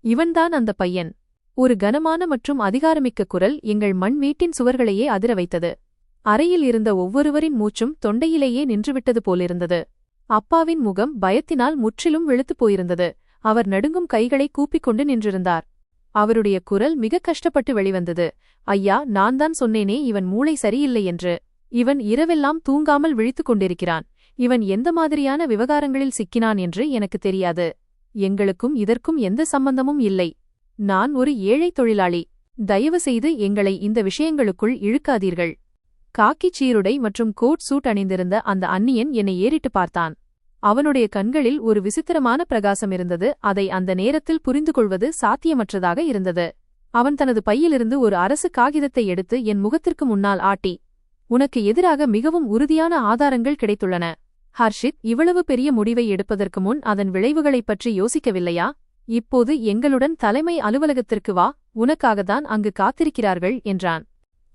இவன்தான் அந்த பையன். ஒரு கனமான மற்றும் அதிகாரமிக்க குரல் எங்கள் மண் வீட்டின் சுவர்களையே அதிர வைத்தது. அறையில் இருந்த ஒவ்வொருவரின் மூச்சும் தொண்டையிலேயே நின்றுவிட்டது போலிருந்தது. அப்பாவின் முகம் பயத்தினால் முற்றிலும் வெளுத்துப் போயிருந்தது. அவர் நடுங்கும் கைகளை கூப்பிக்கொண்டு நின்றிருந்தார். அவருடைய குரல் மிக கஷ்டப்பட்டு வெளிவந்தது. ஐயா, நான் தான் சொன்னேனே, இவன் மூளை சரியில்லை என்று. இவன் இரவெல்லாம் தூங்காமல் விழித்துக் கொண்டிருக்கிறான். இவன் எந்த மாதிரியான விவகாரங்களில் சிக்கினான் என்று எனக்கு தெரியாது. எங்களுக்கும் இதற்கும் எந்த சம்பந்தமும் இல்லை. நான் ஒரு ஏழை தொழிலாளி. தயவு செய்து எங்களை இந்த விஷயங்களுக்குள் இழுக்காதீர்கள். காக்கிச் சீருடை மற்றும் கோட் சூட் அணிந்திருந்த அந்த அந்நியன் என்னை ஏறிட்டு பார்த்தான். அவனுடைய கண்களில் ஒரு விசித்திரமான பிரகாசம் இருந்தது. அதை அந்த நேரத்தில் புரிந்து கொள்வது சாத்தியமற்றதாக இருந்தது. அவன் தனது பையிலிருந்து ஒரு அரசு காகிதத்தை எடுத்து என் முகத்திற்கு முன்னால் ஆட்டி, உனக்கு எதிராக மிகவும் உறுதியான ஆதாரங்கள் கிடைத்துள்ளன. ஹர்ஷித், இவ்வளவு பெரிய முடிவை எடுப்பதற்கு முன் அதன் விளைவுகளைப் பற்றி யோசிக்கவில்லையா? இப்போது எங்களுடன் தலைமை அலுவலகத்திற்கு வா, உனக்காகத்தான் அங்கு காத்திருக்கிறார்கள் என்றான்.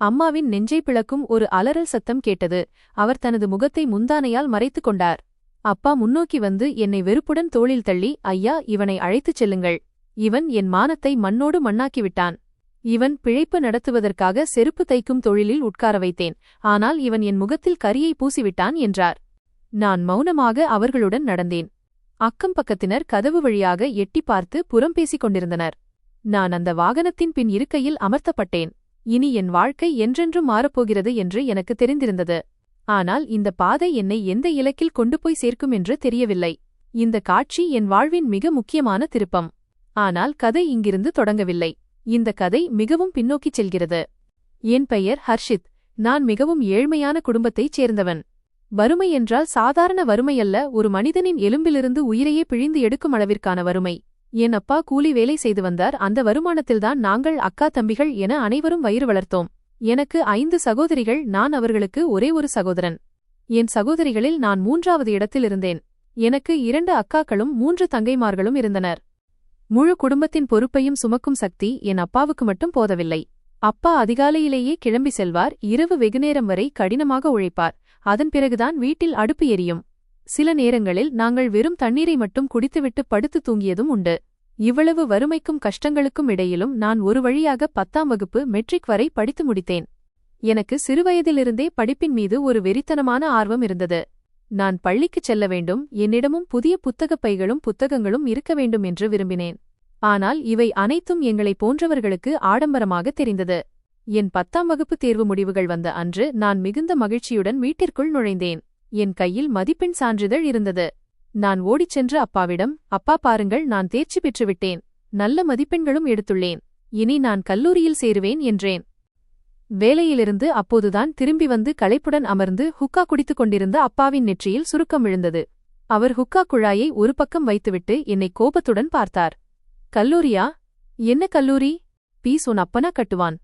அம்மாவின் நெஞ்சை பிளக்கும் ஒரு அலறல் சத்தம் கேட்டது. அவர் தனது முகத்தை முந்தானையால் மறைத்துக் கொண்டார். அப்பா முன்னோக்கி வந்து என்னை வெறுப்புடன் தோளில் தள்ளி, ஐயா, இவனை அழைத்துச் செல்லுங்கள். இவன் என் மானத்தை மண்ணோடு மண்ணாக்கிவிட்டான். இவன் பிழைப்பு நடத்துவதற்காக செருப்பு தைக்கும் தொழிலில் உட்கார வைத்தேன். ஆனால் இவன் என் முகத்தில் கரியை பூசிவிட்டான் என்றார். நான் மௌனமாக அவர்களுடன் நடந்தேன். அக்கம் பக்கத்தினர் கதவு வழியாக எட்டி பார்த்து புறம் பேசிக் கொண்டிருந்தனர். நான் அந்த வாகனத்தின் பின் இருக்கையில் அமர்த்தப்பட்டேன். இனி என் வாழ்க்கை என்றென்றும் மாறப்போகிறது என்று எனக்கு தெரிந்திருந்தது. ஆனால் இந்த பாதை என்னை எந்த இலக்கில் கொண்டு போய் சேர்க்கும் என்று தெரியவில்லை. இந்த காட்சி என் வாழ்வின் மிக முக்கியமான திருப்பம். ஆனால் கதை இங்கிருந்து தொடங்கவில்லை. இந்த கதை மிகவும் பின்னோக்கிச் செல்கிறது. என் பெயர் ஹர்ஷித். நான் மிகவும் ஏழ்மையான குடும்பத்தைச் சேர்ந்தவன். வறுமை என்றால் சாதாரண வறுமையல்ல, ஒரு மனிதனின் எலும்பிலிருந்து உயிரையே பிழிந்து எடுக்கும் அளவிற்கான வறுமை. என் அப்பா கூலி வேலை செய்து வந்தார். அந்த வருமானத்தில்தான் நாங்கள் அக்கா தம்பிகள் என அனைவரும் வயிறு வளர்த்தோம். எனக்கு 5 சகோதரிகள். நான் அவர்களுக்கு ஒரே ஒரு சகோதரன். என் சகோதரிகளில் நான் 3வது இடத்தில் இருந்தேன். எனக்கு 2 அக்காக்களும் 3 தங்கைமார்களும் இருந்தனர். முழு குடும்பத்தின் பொறுப்பையும் சுமக்கும் சக்தி என் அப்பாவுக்கு மட்டும் போதவில்லை. அப்பா அதிகாலையிலேயே கிளம்பி செல்வார். இரவு வெகுநேரம் வரை கடினமாக உழைப்பார். அதன் பிறகுதான் வீட்டில் அடுப்பு எரியும். சில நேரங்களில் நாங்கள் வெறும் தண்ணீரை மட்டும் குடித்துவிட்டு படுத்து தூங்கியதும் உண்டு. இவ்வளவு வறுமைக்கும் கஷ்டங்களுக்கும் இடையிலும் நான் ஒரு வழியாக 10ஆம் வகுப்பு மெட்ரிக் வரை படித்து முடித்தேன். எனக்கு சிறுவயதிலிருந்தே படிப்பின் மீது ஒரு வெறித்தனமான ஆர்வம் இருந்தது. நான் பள்ளிக்குச் செல்ல வேண்டும், என்னிடமும் புதிய புத்தகப் பைகளும் புத்தகங்களும் இருக்க வேண்டும் என்று விரும்பினேன். ஆனால் இவை அனைத்தும் எங்களை போன்றவர்களுக்கு ஆடம்பரமாக தெரிந்தது. என் 10ஆம் வகுப்பு தேர்வு முடிவுகள் வந்த அன்று நான் மிகுந்த மகிழ்ச்சியுடன் வீட்டிற்குள் நுழைந்தேன். என் கையில் மதிப்பெண் சான்றிதழ் இருந்தது. நான் ஓடிச் சென்று அப்பாவிடம், அப்பா பாருங்கள், நான் தேர்ச்சி பெற்றுவிட்டேன். நல்ல மதிப்பெண்களும் எடுத்துள்ளேன். இனி நான் கல்லூரியில் சேருவேன் என்றேன். வேலையிலிருந்து அப்போதுதான் திரும்பி வந்து களைப்புடன் அமர்ந்து ஹுக்கா குடித்துக் கொண்டிருந்த அப்பாவின் நெற்றியில் சுருக்கம் விழுந்தது. அவர் ஹுக்கா குழாயை ஒரு பக்கம் வைத்துவிட்டு என்னை கோபத்துடன் பார்த்தார். கல்லூரியா? என்ன கல்லூரி? பீஸ் உன் அப்பனா கட்டுவான்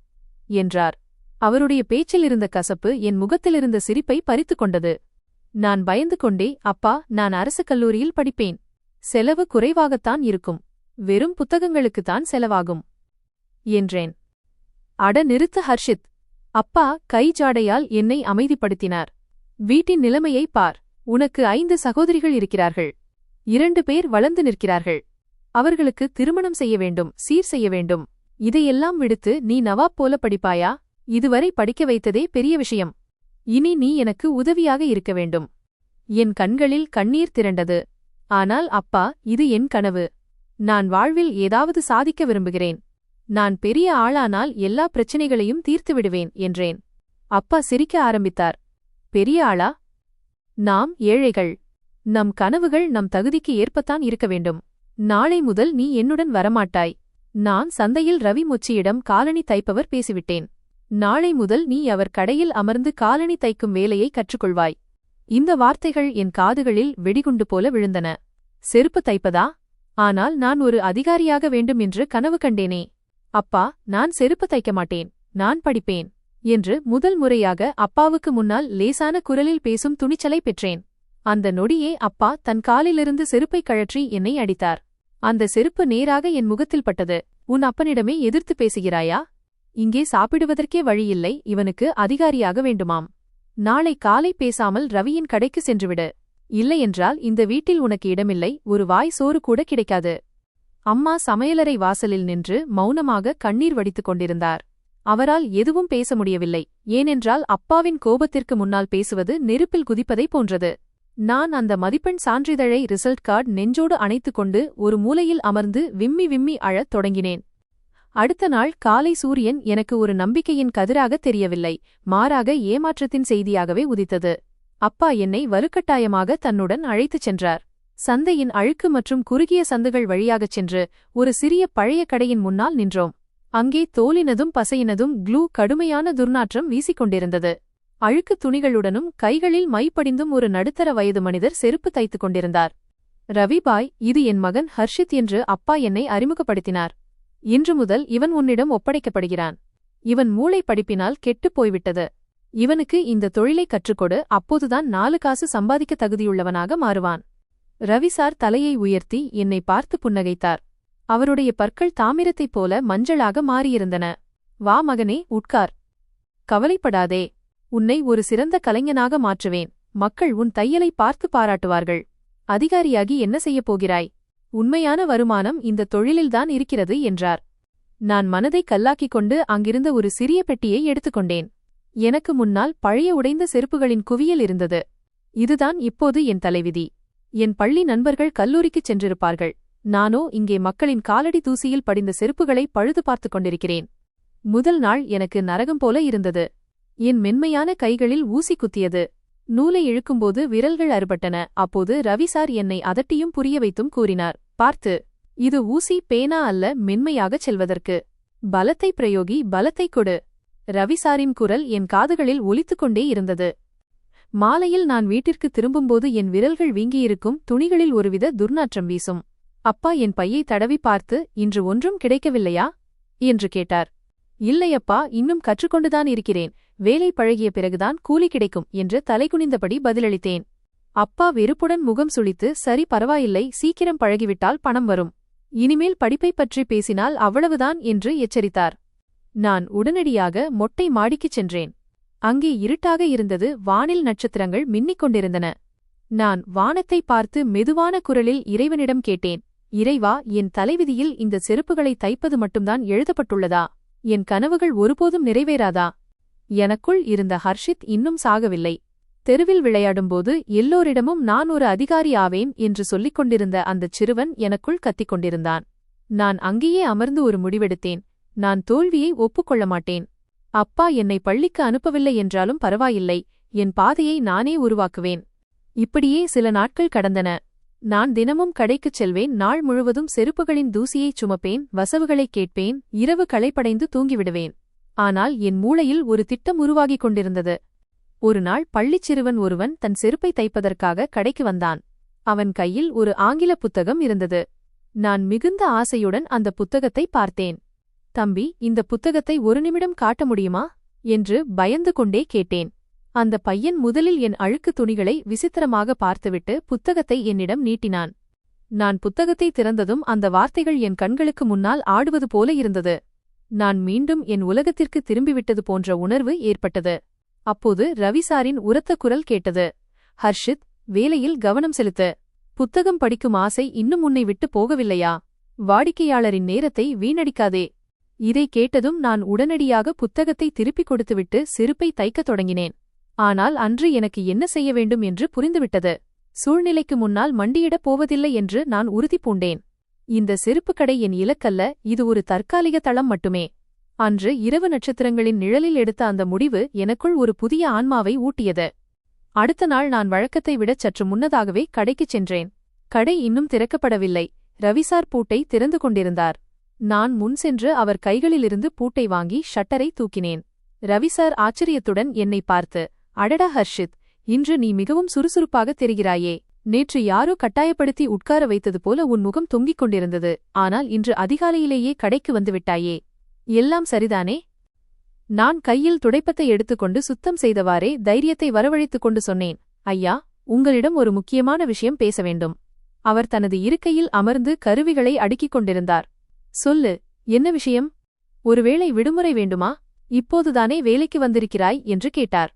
என்றார். அவருடைய பேச்சில் இருந்த கசப்பு என் முகத்திலிருந்த சிரிப்பை பறித்து கொண்டது. நான் பயந்து கொண்டே, அப்பா, நான் அரசு கல்லூரியில் படிப்பேன். செலவு குறைவாகத்தான் இருக்கும். வெறும் புத்தகங்களுக்குத்தான் செலவாகும் என்றேன். அட நிறுத்து ஹர்ஷித். அப்பா கை ஜாடையால் என்னை அமைதிப்படுத்தினார். வீட்டின் நிலைமையை பார். உனக்கு 5 சகோதரிகள் இருக்கிறார்கள். 2 பேர் வளர்ந்து நிற்கிறார்கள். அவர்களுக்கு திருமணம் செய்ய வேண்டும், சீர் செய்ய வேண்டும். இதையெல்லாம் விடுத்து நீ நவாப் போல படிப்பாயா? இதுவரை படிக்க வைத்ததே பெரிய விஷயம். இனி நீ எனக்கு உதவியாக இருக்க வேண்டும். என் கண்களில் கண்ணீர் திரண்டது. ஆனால் அப்பா, இது என் கனவு. நான் வாழ்வில் ஏதாவது சாதிக்க விரும்புகிறேன். நான் பெரிய ஆளானால் எல்லா பிரச்சினைகளையும் தீர்த்துவிடுவேன் என்றேன். அப்பா சிரிக்க ஆரம்பித்தார். பெரிய ஆளா? நாம் ஏழைகள். நம் கனவுகள் நம் தகுதிக்கு ஏற்பத்தான் இருக்க வேண்டும். நாளை முதல் நீ என்னுடன் வரமாட்டாய். நான் சந்தையில் ரவி முச்சியிடம் காலணி தைப்பவர் பேசிவிட்டேன். நாளை முதல் நீ அவர் கடையில் அமர்ந்து காலணி தைக்கும் வேலையை கற்றுக்கொள்வாய். இந்த வார்த்தைகள் என் காதுகளில் வெடிகுண்டு போல விழுந்தன. செருப்பு தைப்பதா? ஆனால் நான் ஒரு அதிகாரியாக வேண்டும் என்று கனவு கண்டேனே. அப்பா, நான் செருப்பு தைக்க மாட்டேன், நான் படிப்பேன் என்று முதல் முறையாக அப்பாவுக்கு முன்னால் லேசான குரலில் பேசும் துணிச்சலை பெற்றேன். அந்த நொடியே அப்பா தன் காலிலிருந்து செருப்பை கழற்றி என்னை அடித்தார். அந்த செருப்பு நேராக என் முகத்தில் பட்டது. உன் அப்பனிடமே எதிர்த்து பேசுகிறாயா? இங்கே சாப்பிடுவதற்கே வழியில்லை. இவனுக்கு அதிகாரியாக வேண்டுமாம். நாளை காலை பேசாமல் ரவியின் கடைக்கு சென்றுவிடு. இல்லையென்றால் இந்த வீட்டில் உனக்கு இடமில்லை, ஒரு வாய் சோறு கூட கிடைக்காது. அம்மா சமையலறை வாசலில் நின்று மௌனமாக கண்ணீர் வடித்துக் கொண்டிருந்தார். அவரால் எதுவும் பேச முடியவில்லை, ஏனென்றால் அப்பாவின் கோபத்திற்கு முன்னால் பேசுவது நெருப்பில் குதிப்பதை போன்றது. நான் அந்த மதிப்பெண் சான்றிதழை ரிசல்ட் கார்டு நெஞ்சோடு அணைத்துக் கொண்டு ஒரு மூலையில் அமர்ந்து விம்மி விம்மி அழத் தொடங்கினேன். அடுத்த நாள் காலை சூரியன் எனக்கு ஒரு நம்பிக்கையின் கதிராக தெரியவில்லை, மாறாக ஏமாற்றத்தின் செய்தியாகவே உதித்தது. அப்பா என்னை வலுக்கட்டாயமாக தன்னுடன் அழைத்துச் சென்றார். சந்தையின் அழுக்கு மற்றும் குறுகிய சந்துகள் வழியாகச் சென்று ஒரு சிறிய பழைய கடையின் முன்னால் நின்றோம். அங்கே தோலினதும் பசையினதும் க்ளூ கடுமையான துர்நாற்றம் வீசிக்கொண்டிருந்தது. அழுக்கு துணிகளுடனும் கைகளில் மைப்படிந்தும் ஒரு நடுத்தர வயது மனிதர் செருப்பு தைத்துக் கொண்டிருந்தார். ரவிபாய், இது என் மகன் ஹர்ஷித் என்று அப்பா என்னை அறிமுகப்படுத்தினார். இன்று முதல் இவன் உன்னிடம் ஒப்படைக்கப்படுகிறான். இவன் மூளை படிப்பினால் கெட்டுப் போய்விட்டது. இவனுக்கு இந்த தொழிலை கற்றுக்கொடு, அப்போதுதான் 4 காசு சம்பாதிக்க தகுதியுள்ளவனாக மாறுவான். ரவிசார் தலையை உயர்த்தி என்னை பார்த்து புன்னகைத்தார். அவருடைய பற்கள் தாமிரத்தைப் போல மஞ்சளாக மாறியிருந்தன. வா மகனே, உட்கார். கவலைப்படாதே, உன்னை ஒரு சிறந்த கலைஞனாக மாற்றுவேன். மக்கள் உன் தையலை பார்த்து பாராட்டுவார்கள். அதிகாரியாகி என்ன செய்யப் போகிறாய்? உண்மையான வருமானம் இந்த தொழிலில்தான் இருக்கிறது என்றார். நான் மனதை கல்லாக்கிக் கொண்டு அங்கிருந்த ஒரு சிறிய பெட்டியை எடுத்துக்கொண்டேன். எனக்கு முன்னால் பழைய உடைந்த செருப்புகளின் குவியல் இருந்தது. இதுதான் இப்போது என் தலைவிதி. என் பள்ளி நண்பர்கள் கல்லூரிக்குச் சென்றிருப்பார்கள். நானோ இங்கே மக்களின் காலடி தூசியில் படிந்த செருப்புகளை பழுது பார்த்துக் கொண்டிருக்கிறேன். முதல் நாள் எனக்கு நரகம் போல இருந்தது. என் மென்மையான கைகளில் ஊசி குத்தியது. நூலை இழுக்கும்போது விரல்கள் அறுபட்டன. அப்போது ரவிசார் என்னை அதட்டியும் புரிய வைத்தும் கூறினார், பார்த்து, இது ஊசி பேனா அல்ல, மென்மையாகச் செல்வதற்கு. பலத்தை பிரயோகி, பலத்தை கொடு. ரவிசாரின் குரல் என் காதுகளில் ஒலித்துக்கொண்டே இருந்தது. மாலையில் நான் வீட்டிற்கு திரும்பும்போது என் விரல்கள் வீங்கியிருக்கும், துணிகளில் ஒருவித துர்நாற்றம் வீசும். அப்பா என் பையை தடவி பார்த்து, இன்று ஒன்றும் கிடைக்கவில்லையா என்று கேட்டார். இல்லையப்பா, இன்னும் கற்றுக்கொண்டுதான் இருக்கிறேன். வேலை பழகிய பிறகுதான் கூலி கிடைக்கும் என்று தலைகுனிந்தபடி பதிலளித்தேன். அப்பா வெறுப்புடன் முகம் சுளித்து, சரி பரவாயில்லை, சீக்கிரம் பழகிவிட்டால் பணம் வரும். இனிமேல் படிப்பைப் பற்றி பேசினால் அவ்வளவுதான் என்று எச்சரித்தார். நான் உடனடியாக மொட்டை மாடிக்குச் சென்றேன். அங்கே இருட்டாக இருந்தது. வானில் நட்சத்திரங்கள் மின்னிக் கொண்டிருந்தன. நான் வானத்தை பார்த்து மெதுவான குரலில் இறைவனிடம் கேட்டேன், இறைவா, என் தலைவிதியில் இந்த செருப்புகளை தைப்பது மட்டும்தான் எழுதப்பட்டுள்ளதா? என் கனவுகள் ஒருபோதும் நிறைவேறாதா? எனக்குள் இருந்த ஹர்ஷித் இன்னும் சாகவில்லை. தெருவில் விளையாடும்போது எல்லோரிடமும் நான் ஒரு அதிகாரி ஆவேன் என்று சொல்லிக் கொண்டிருந்த அந்தச் சிறுவன் எனக்குள் கத்திக் கொண்டிருந்தான். நான் அங்கேயே அமர்ந்து ஒரு முடிவெடுத்தேன். நான் தோல்வியை ஒப்புக்கொள்ள மாட்டேன். அப்பா என்னை பள்ளிக்கு அனுப்பவில்லை என்றாலும் பரவாயில்லை, என் பாதையை நானே உருவாக்குவேன். இப்படியே சில நாட்கள் கடந்தன. நான் தினமும் கடைக்குச் செல்வேன். நாள் முழுவதும் செருப்புகளின் தூசியைச் சுமப்பேன், வசவுகளைக் கேட்பேன், இரவு களைப்படைந்து தூங்கிவிடுவேன். ஆனால் என் மூளையில் ஒரு திட்டம் உருவாகிக் கொண்டிருந்தது. ஒரு நாள் பள்ளிச் சிறுவன் ஒருவன் தன் செருப்பை தைப்பதற்காக கடைக்கு வந்தான். அவன் கையில் ஒரு ஆங்கில புத்தகம் இருந்தது. நான் மிகுந்த ஆசையுடன் அந்த புத்தகத்தை பார்த்தேன். தம்பி, இந்த புத்தகத்தை ஒரு நிமிடம் காட்ட முடியுமா என்று பயந்து கொண்டே கேட்டேன். அந்த பையன் முதலில் என் அழுக்கு துணிகளை விசித்திரமாக பார்த்துவிட்டு புத்தகத்தை என்னிடம் நீட்டினான். நான் புத்தகத்தை திறந்ததும் அந்த வார்த்தைகள் என் கண்களுக்கு முன்னால் ஆடுவது போல இருந்தது. நான் மீண்டும் என் உலகத்திற்கு திரும்பிவிட்டது போன்ற உணர்வு ஏற்பட்டது. அப்போது ரவிசாரின் உரத்த குரல் கேட்டது, ஹர்ஷித், வேலையில் கவனம் செலுத்து. புத்தகம் படிக்கும் ஆசை இன்னும் உன்னை விட்டு போகவில்லையா? வாடிக்கையாளரின் நேரத்தை வீணடிக்காதே. இதை கேட்டதும் நான் உடனடியாக புத்தகத்தை திருப்பிக் கொடுத்துவிட்டு செருப்பை தைக்கத் தொடங்கினேன். ஆனால் அன்று எனக்கு என்ன செய்ய வேண்டும் என்று புரிந்துவிட்டது. சூழ்நிலைக்கு முன்னால் மண்டியிடப் போவதில்லை என்று நான் உறுதி பூண்டேன். இந்த செருப்புக் கடை என் இலக்கல்ல, இது ஒரு தற்காலிக தளம் மட்டுமே. அன்று இரவு நட்சத்திரங்களின் நிழலில் எடுத்த அந்த முடிவு எனக்குள் ஒரு புதிய ஆன்மாவை ஊட்டியது. அடுத்த நாள் நான் வழக்கத்தை விடச் சற்று முன்னதாகவே கடைக்குச் சென்றேன். கடை இன்னும் திறக்கப்படவில்லை. ரவிசார் பூட்டை திறந்து கொண்டிருந்தார். நான் முன் சென்று அவர் கைகளிலிருந்து பூட்டை வாங்கி ஷட்டரை தூக்கினேன். ரவிசார் ஆச்சரியத்துடன் என்னை பார்த்து, அடடா ஹர்ஷித், இன்று நீ மிகவும் சுறுசுறுப்பாக தெரிகிறாயே. நேற்று யாரோ கட்டாயப்படுத்தி உட்கார வைத்தது போல உன் முகம் தொங்கிக் கொண்டிருந்தது. ஆனால் இன்று அதிகாலையிலேயே கடைக்கு வந்துவிட்டாயே. எல்லாம் சரிதானே? நான் கையில் துடைப்பத்தை எடுத்துக்கொண்டு சுத்தம் செய்தவாறே தைரியத்தை வரவழைத்துக் கொண்டு சொன்னேன், ஐயா, உங்களிடம் ஒரு முக்கியமான விஷயம் பேச வேண்டும். அவர் தனது இருக்கையில் அமர்ந்து கருவிகளை அடுக்கிக் கொண்டிருந்தார். சொல்லு, என்ன விஷயம்? ஒருவேளை விடுமுறை வேண்டுமா? இப்போதுதானே வேலைக்கு வந்திருக்கிறாய் என்று கேட்டார்.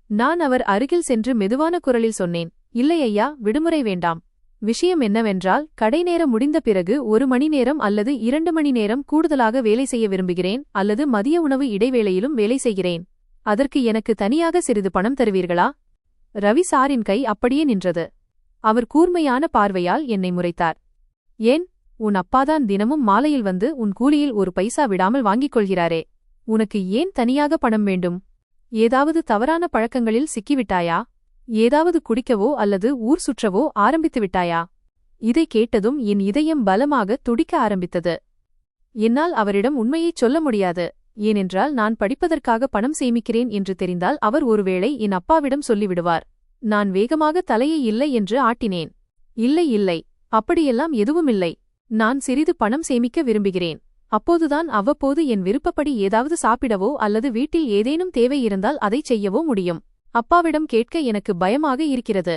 நான் அவர் அருகில் சென்று மெதுவான குரலில் சொன்னேன், இல்லை ஐயா, விடுமுறை வேண்டாம். விஷயம் என்னவென்றால், கடைநேரம் முடிந்த பிறகு 1 மணி நேரம் அல்லது 2 மணி நேரம் கூடுதலாக வேலை செய்ய விரும்புகிறேன், அல்லது மதிய உணவு இடைவேளையிலும் வேலை செய்கிறேன். அதற்கு எனக்கு தனியாக சிறிது பணம் தருவீர்களா? ரவி சாரின் கை அப்படியே நின்றது. அவர் கூர்மையான பார்வையால் என்னை முறைத்தார். ஏன்? உன் அப்பாதான் தினமும் மாலையில் வந்து உன் கூலியில் ஒரு பைசா விடாமல் வாங்கிக் கொள்கிறாரே. உனக்கு ஏன் தனியாக பணம் வேண்டும்? ஏதாவது தவறான பழக்கங்களில் சிக்கிவிட்டாயா? ஏதாவது குடிக்கவோ அல்லது ஊர் சுற்றவோ ஆரம்பித்து விட்டாயா? இதை கேட்டதும் என் இதயம் பலமாக துடிக்க ஆரம்பித்தது. என்னால் அவரிடம் உண்மையைச் சொல்ல முடியாது. ஏனென்றால் நான் படிப்பதற்காக பணம் சேமிக்கிறேன் என்று தெரிந்தால் அவர் ஒருவேளை என் அப்பாவிடம் சொல்லிவிடுவார். நான் வேகமாக தலையை இல்லை என்று ஆட்டினேன். இல்லை இல்லை, அப்படியெல்லாம் எதுவுமில்லை. நான் சிறிது பணம் சேமிக்க விரும்புகிறேன். அப்போதுதான் அவ்வப்போது என் விருப்பப்படி ஏதாவது சாப்பிடவோ அல்லது வீட்டில் ஏதேனும் தேவை இருந்தால் அதைச் செய்யவோ முடியும். அப்பாவிடம் கேட்க எனக்கு பயமாக இருக்கிறது.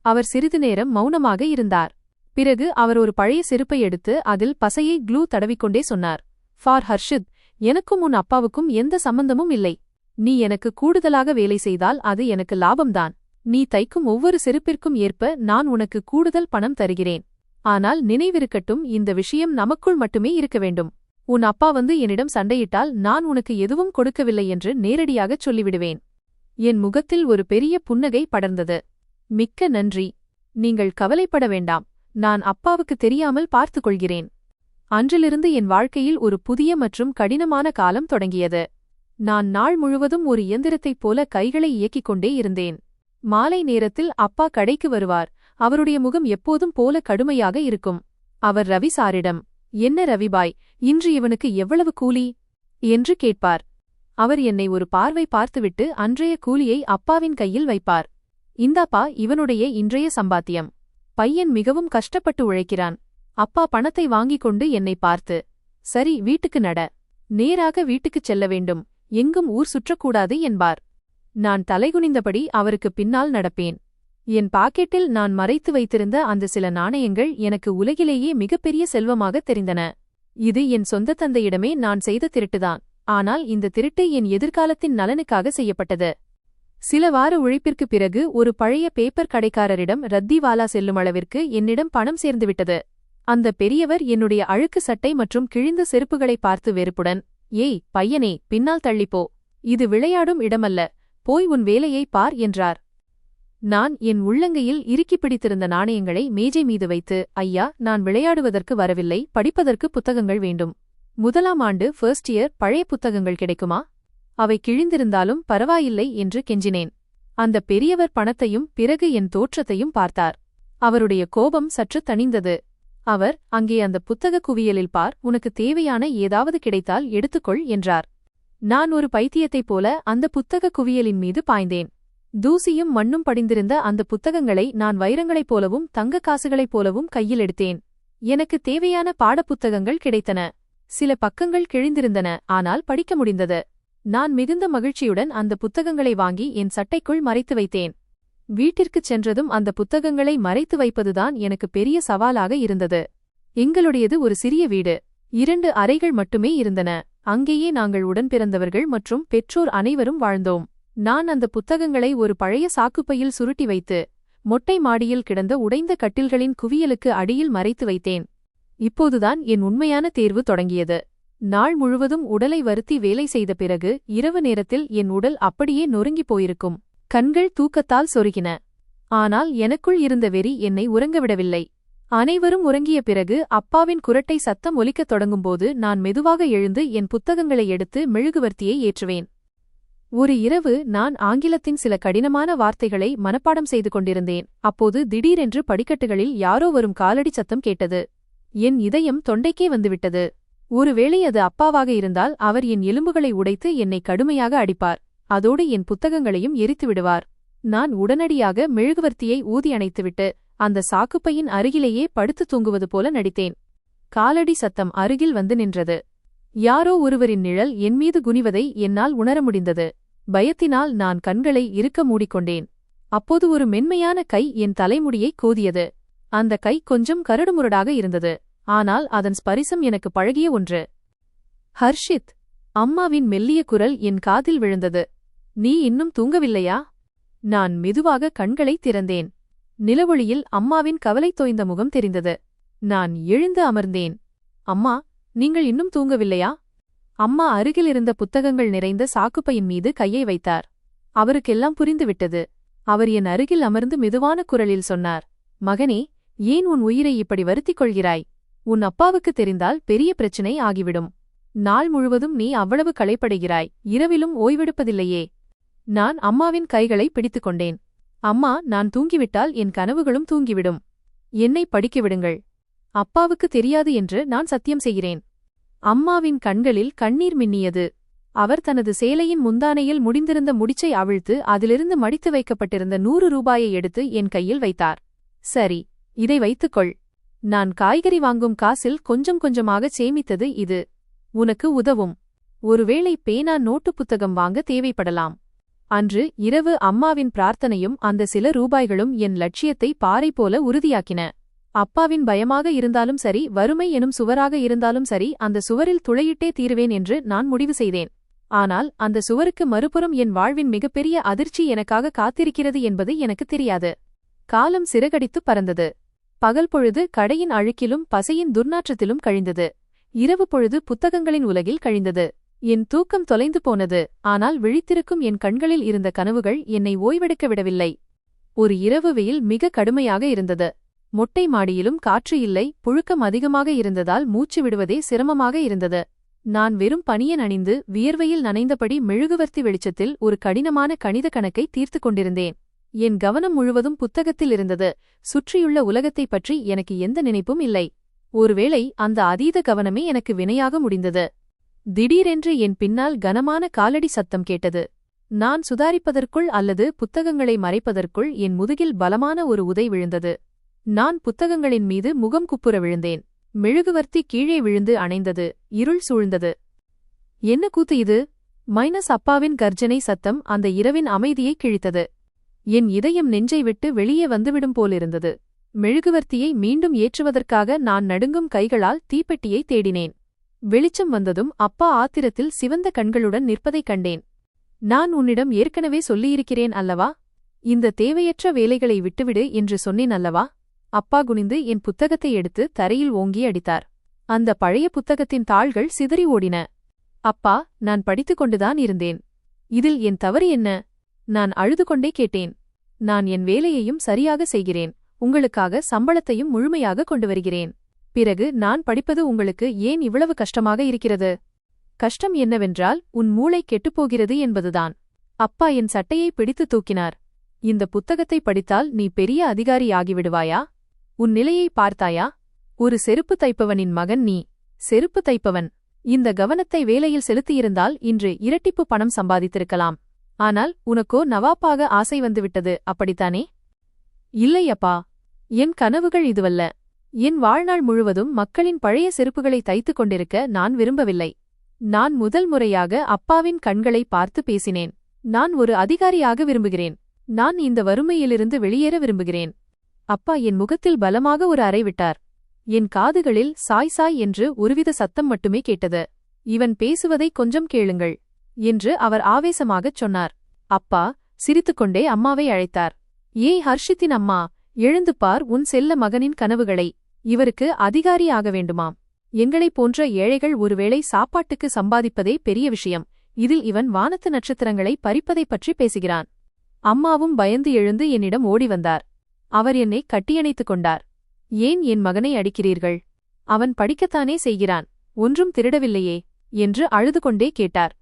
அவர் சிறிது நேரம் மௌனமாக இருந்தார். பிறகு அவர் ஒரு பழைய செருப்பை எடுத்து அதில் பசையை க்ளூ தடவிக்கொண்டே சொன்னார். ஃபார் ஹர்ஷித், எனக்கும் உன் அப்பாவுக்கும் எந்த சம்பந்தமும் இல்லை. நீ எனக்கு கூடுதலாக வேலை செய்தால் அது எனக்கு லாபம்தான். நீ தைக்கும் ஒவ்வொரு செருப்பிற்கும் ஏற்ப நான் உனக்கு கூடுதல் பணம் தருகிறேன். ஆனால் நினைவிருக்கட்டும், இந்த விஷயம் நமக்குள் மட்டுமே இருக்க வேண்டும். உன் அப்பா வந்து என்னிடம் சண்டையிட்டால் நான் உனக்கு எதுவும் கொடுக்கவில்லை என்று நேரடியாகச் சொல்லிவிடுவேன். என் முகத்தில் ஒரு பெரிய புன்னகை படர்ந்தது. மிக்க நன்றி. நீங்கள் கவலைப்பட வேண்டாம். நான் அப்பாவுக்கு தெரியாமல் பார்த்துக் கொள்கிறேன். அன்றிலிருந்து என் வாழ்க்கையில் ஒரு புதிய மற்றும் கடினமான காலம் தொடங்கியது. நான் நாள் முழுவதும் ஒரு இயந்திரத்தைப் போல கைகளை இயக்கிக் கொண்டே இருந்தேன். மாலை நேரத்தில் அப்பா கடைக்கு வருவார். அவருடைய முகம் எப்போதும் போல கடுமையாக இருக்கும். அவர் ரவி சாரிடம், என்ன ரவிபாய், இன்று இவனுக்கு எவ்வளவு கூலி என்று கேட்பார். அவர் என்னை ஒரு பார்வை பார்த்துவிட்டு அன்றைய கூலியை அப்பாவின் கையில் வைப்பார். இந்தாப்பா இவனுடைய இன்றைய சம்பாத்தியம். பையன் மிகவும் கஷ்டப்பட்டு உழைக்கிறான். அப்பா பணத்தை வாங்கிக் கொண்டு என்னை பார்த்து, சரி வீட்டுக்கு நட. நேராக வீட்டுக்குச் செல்ல வேண்டும். எங்கும் ஊர் சுற்றக்கூடாது என்பார். நான் தலைகுனிந்தபடி அவருக்கு பின்னால் நடப்பேன். என் பாக்கெட்டில் நான் மறைத்து வைத்திருந்த அந்த சில நாணயங்கள் எனக்கு உலகிலேயே மிகப்பெரிய செல்வமாக தெரிந்தன. இது என் சொந்த தந்தையிடமே நான் செய்த திருட்டுதான். ஆனால் இந்த திருட்டு என் எதிர்காலத்தின் நலனுக்காக செய்யப்பட்டது. சில வார உழைப்பிற்குப் பிறகு ஒரு பழைய பேப்பர் கடைக்காரரிடம் ரத்திவாலா செல்லும் அளவிற்கு என்னிடம் பணம் சேர்ந்துவிட்டது. அந்த பெரியவர் என்னுடைய அழுக்கு சட்டை மற்றும் கிழிந்த செருப்புகளை பார்த்து வெறுப்புடன், ஏய் பையனே, பின்னால் தள்ளிப்போ. இது விளையாடும் இடமல்ல. போய் உன் வேலையை பார் என்றார். நான் என் உள்ளங்கையில் இறுக்கி பிடித்திருந்த நாணயங்களை மேஜை மீது வைத்து, ஐயா, நான் விளையாடுவதற்கு வரவில்லை, படிப்பதற்கு புத்தகங்கள் வேண்டும். முதலாம் ஆண்டு ஃபர்ஸ்ட் இயர் பழைய புத்தகங்கள் கிடைக்குமா? அவை கிழிந்திருந்தாலும் பரவாயில்லை என்று கெஞ்சினேன். அந்த பெரியவர் பணத்தையும் பிறகு என் தோற்றத்தையும் பார்த்தார். அவருடைய கோபம் சற்று தணிந்தது. அவர், அங்கே அந்த புத்தக குவியலில் பார், உனக்கு தேவையான ஏதாவது கிடைத்தால் எடுத்துக்கொள் என்றார். நான் ஒரு பைத்தியத்தைப் போல அந்த புத்தக குவியலின் மீது பாய்ந்தேன். தூசியும் மண்ணும் படிந்திருந்த அந்த புத்தகங்களை நான் வைரங்களைப் போலவும் தங்க காசுகளைப் போலவும் கையில் எடுத்தேன். எனக்கு தேவையான பாடப்புத்தகங்கள் கிடைத்தன. சில பக்கங்கள் கிழிந்திருந்தன, ஆனால் படிக்க முடிந்தது. நான் மிகுந்த மகிழ்ச்சியுடன் அந்த புத்தகங்களை வாங்கி என் சட்டைக்குள் மறைத்து வைத்தேன். வீட்டிற்குச் சென்றதும் அந்த புத்தகங்களை மறைத்து வைப்பதுதான் எனக்கு பெரிய சவாலாக இருந்தது. எங்களுடையது ஒரு சிறிய வீடு. 2 அறைகள் மட்டுமே இருந்தன. அங்கேயே நாங்கள் உடன்பிறந்தவர்கள் மற்றும் பெற்றோர் அனைவரும் வாழ்ந்தோம். நான் அந்த புத்தகங்களை ஒரு பழைய சாக்குப்பையில் சுருட்டி வைத்து மொட்டை மாடியில் கிடந்த உடைந்த கட்டில்களின் குவியலுக்கு அடியில் மறைத்து வைத்தேன். இப்போதுதான் என் உண்மையான தேர்வு தொடங்கியது. நாள் முழுவதும் உடலை வருத்தி வேலை செய்த பிறகு இரவு நேரத்தில் என் உடல் அப்படியே நொறுங்கிப் போயிருக்கும். கண்கள் தூக்கத்தால் சொருகின. ஆனால் எனக்குள் இருந்த வெறி என்னை உறங்கவிடவில்லை. அனைவரும் உறங்கிய பிறகு அப்பாவின் குரட்டை சத்தம் ஒலிக்கத் தொடங்கும்போது நான் மெதுவாக எழுந்து என் புத்தகங்களை எடுத்து மெழுகுவர்த்தியை ஏற்றுவேன். ஒரு இரவு நான் ஆங்கிலத்தின் சில கடினமான வார்த்தைகளை மனப்பாடம் செய்து கொண்டிருந்தேன். அப்போது திடீரென்று படிக்கட்டுகளில் யாரோ வரும் காலடி சத்தம் கேட்டது. என் இதயம் தொண்டைக்கே வந்துவிட்டது. ஒருவேளை அது அப்பாவாக இருந்தால் அவர் என் எலும்புகளை உடைத்து என்னை கடுமையாக அடிப்பார். அதோடு என் புத்தகங்களையும் எரித்து விடுவார். நான் உடனடியாக மெழுகுவர்த்தியை ஊதி அணைத்துவிட்டு அந்த சாக்குப்பையின் அருகிலேயே படுத்து தூங்குவது போல நடித்தேன். காலடி சத்தம் அருகில் வந்து நின்றது. யாரோ ஒருவரின் நிழல் என்மீது குனிவதை என்னால் உணர முடிந்தது. பயத்தினால் நான் கண்களை இறுக்க மூடிக்கொண்டேன். அப்போது ஒரு மென்மையான கை என் தலைமுடியை கோதியது. அந்த கை கொஞ்சம் கரடுமுரடாக இருந்தது. ஆனால் அதன் ஸ்பரிசம் எனக்கு பழகிய ஒன்று. ஹர்ஷித், அம்மாவின் மெல்லிய குரல் என் காதில் விழுந்தது. நீ இன்னும் தூங்கவில்லையா? நான் மெதுவாக கண்களை திறந்தேன். நிலவொளியில் அம்மாவின் கவலை தோய்ந்த முகம் தெரிந்தது. நான் எழுந்து அமர்ந்தேன். அம்மா, நீங்கள் இன்னும் தூங்கவில்லையா? அம்மா அருகில் இருந்த புத்தகங்கள் நிறைந்த சாக்குப்பையின் மீது கையை வைத்தார். அவருக்கெல்லாம் புரிந்துவிட்டது. அவர் என் அருகில் அமர்ந்து மெதுவான குரலில் சொன்னார், மகனே, ஏன் உன் உயிரை இப்படி வருத்திக் கொள்கிறாய்? உன் அப்பாவுக்கு தெரிந்தால் பெரிய பிரச்சினை ஆகிவிடும். நாள் முழுவதும் நீ அவ்வளவு களைப்படைகிறாய், இரவிலும் ஓய்வெடுப்பதில்லையே. நான் அம்மாவின் கைகளை பிடித்துக் கொண்டேன். அம்மா, நான் தூங்கிவிட்டால் என் கனவுகளும் தூங்கிவிடும். என்னை படிக்க விடுங்கள். அப்பாவுக்கு தெரியாது என்று நான் சத்தியம் செய்கிறேன். அம்மாவின் கண்களில் கண்ணீர் மின்னியது. அவர் தனது சேலையின் முந்தானையில் முடிந்திருந்த முடிச்சை அவிழ்த்து அதிலிருந்து மடித்து வைக்கப்பட்டிருந்த 100 ரூபாயை எடுத்து என் கையில் வைத்தார். சரி, இதை வைத்துக்கொள். நான் காய்கறி வாங்கும் காசில் கொஞ்சம் கொஞ்சமாகச் சேமித்தது இது. உனக்கு உதவும். ஒருவேளை பேனா நோட்டு புத்தகம் வாங்க தேவைப்படலாம். அன்று இரவு அம்மாவின் பிரார்த்தனையும் அந்த சில ரூபாய்களும் என் லட்சியத்தை பாறை போல உறுதியாக்கின. அப்பாவின் பயமாக இருந்தாலும் சரி, வறுமை எனும் சுவராக இருந்தாலும் சரி, அந்த சுவரில் துளையிட்டே தீருவேன் என்று நான் முடிவு செய்தேன். ஆனால் அந்த சுவருக்கு மறுபுறம் என் வாழ்வின் மிகப்பெரிய அதிர்ச்சி எனக்காக காத்திருக்கிறது என்பது எனக்கு தெரியாது. காலம் சிறகடித்துப் பறந்தது. பகல் பொழுது கடையின் அழுக்கிலும் பசையின் துர்நாற்றத்திலும் கழிந்தது. இரவு பொழுது புத்தகங்களின் உலகில் கழிந்தது. என் தூக்கம் தொலைந்து போனது. ஆனால் விழித்திருக்கும் என் கண்களில் இருந்த கனவுகள் என்னை ஓய்வெடுக்க விடவில்லை. ஒரு இரவு வெயில் மிக கடுமையாக இருந்தது. மொட்டை மாடியிலும் காற்று இல்லை. புழுக்கம் அதிகமாக இருந்ததால் மூச்சு விடுவதே சிரமமாக இருந்தது. நான் வெறும் பனியன் அணிந்து வியர்வையில் நனைந்தபடி மெழுகுவர்த்தி வெளிச்சத்தில் ஒரு கடினமான கணித கணக்கை தீர்த்துக் கொண்டிருந்தேன். என் கவனம் முழுவதும் புத்தகத்தில் இருந்தது. சுற்றியுள்ள உலகத்தைப் பற்றி எனக்கு எந்த நினைப்பும் இல்லை. ஒருவேளை அந்த அதீத கவனமே எனக்கு வினையாக முடிந்தது. திடீரென்று என் பின்னால் கனமான காலடி சத்தம் கேட்டது. நான் சுதாரிப்பதற்குள் அல்லது புத்தகங்களை மறைப்பதற்குள் என் முதுகில் பலமான ஒரு உதை விழுந்தது. நான் புத்தகங்களின் மீது முகம் குப்புற விழுந்தேன். மெழுகுவர்த்தி கீழே விழுந்து அணைந்தது. இருள் சூழ்ந்தது. என்ன கூத்து இது? அப்பாவின் கர்ஜனை சத்தம் அந்த இரவின் அமைதியை கிழித்தது. என் இதயம் நெஞ்சை விட்டு வெளியே வந்துவிடும் போலிருந்தது. மெழுகுவர்த்தியை மீண்டும் ஏற்றுவதற்காக நான் நடுங்கும் கைகளால் தீப்பெட்டியை தேடினேன். வெளிச்சம் வந்ததும் அப்பா ஆத்திரத்தில் சிவந்த கண்களுடன் நிற்பதைக் கண்டேன். நான் உன்னிடம் ஏற்கனவே சொல்லியிருக்கிறேன் அல்லவா? இந்த தேவையற்ற வேலைகளை விட்டுவிடு என்று சொன்னேன் அல்லவா? அப்பா குனிந்து என் புத்தகத்தை எடுத்து தரையில் ஓங்கி அடித்தார். அந்த பழைய புத்தகத்தின் தாள்கள் சிதறி ஓடின. அப்பா, நான் படித்துக் கொண்டுதான் இருந்தேன். இதில் என் தவறு என்ன? நான் அழுது கொண்டே கேட்டேன். நான் என் வேலையையும் சரியாக செய்கிறேன். உங்களுக்காக சம்பளத்தையும் முழுமையாக கொண்டு வருகிறேன். பிறகு நான் படிப்பது உங்களுக்கு ஏன் இவ்வளவு கஷ்டமாக இருக்கிறது? கஷ்டம் என்னவென்றால் உன் மூளை கெட்டுப்போகிறது என்பதுதான். அப்பா என் சட்டையை பிடித்து தூக்கினார். இந்த புத்தகத்தை படித்தால் நீ பெரிய அதிகாரி ஆகிவிடுவாயா? உன் நிலையை பார்த்தாயா? ஒரு செருப்பு தைப்பவனின் மகன் நீ. செருப்பு தைப்பவன். இந்த கவனத்தை வேலையில் செலுத்தியிருந்தால் இன்று இரட்டிப்பு பணம் சம்பாதித்திருக்கலாம். ஆனால் உனக்கோ நவாப்பாக ஆசை வந்துவிட்டது, அப்படித்தானே? இல்லையப்பா, என் கனவுகள் இதுவல்ல. என் வாழ்நாள் முழுவதும் மக்களின் பழைய செருப்புகளை தைத்துக் கொண்டிருக்க நான் விரும்பவில்லை. நான் முதல் முறையாக அப்பாவின் கண்களை பார்த்து பேசினேன். நான் ஒரு அதிகாரியாக விரும்புகிறேன். நான் இந்த வறுமையிலிருந்து வெளியேற விரும்புகிறேன். அப்பா என் முகத்தில் பலமாக ஒரு அறை விட்டார். என் காதுகளில் சாய் சாய் என்று ஒருவித சத்தம் மட்டுமே கேட்டது. இவன் பேசுவதை கொஞ்சம் கேளுங்கள் என்று அவர் ஆவேசமாகச் சொன்னார். அப்பா சிரித்துக்கொண்டே அம்மாவை அழைத்தார். ஏய் ஹர்ஷித்தின் அம்மா, எழுந்து பார் உன் செல்ல மகனின் கனவுகளை. இவருக்கு அதிகாரி ஆக வேண்டுமாம். எங்களைப் போன்ற ஏழைகள் ஒருவேளை சாப்பாட்டுக்கு சம்பாதிப்பதே பெரிய விஷயம். இதில் இவன் வானத்து நட்சத்திரங்களை பறிப்பதைப் பற்றி பேசுகிறான். அம்மாவும் பயந்து எழுந்து என்னிடம் ஓடி வந்தார். அவர் என்னை கட்டியணைத்துக் கொண்டார். ஏன் என் மகனை அடிக்கிறீர்கள்? அவன் படிக்கத்தானே செய்கிறான், ஒன்றும் திருடவில்லையே என்று அழுது கொண்டே கேட்டார்.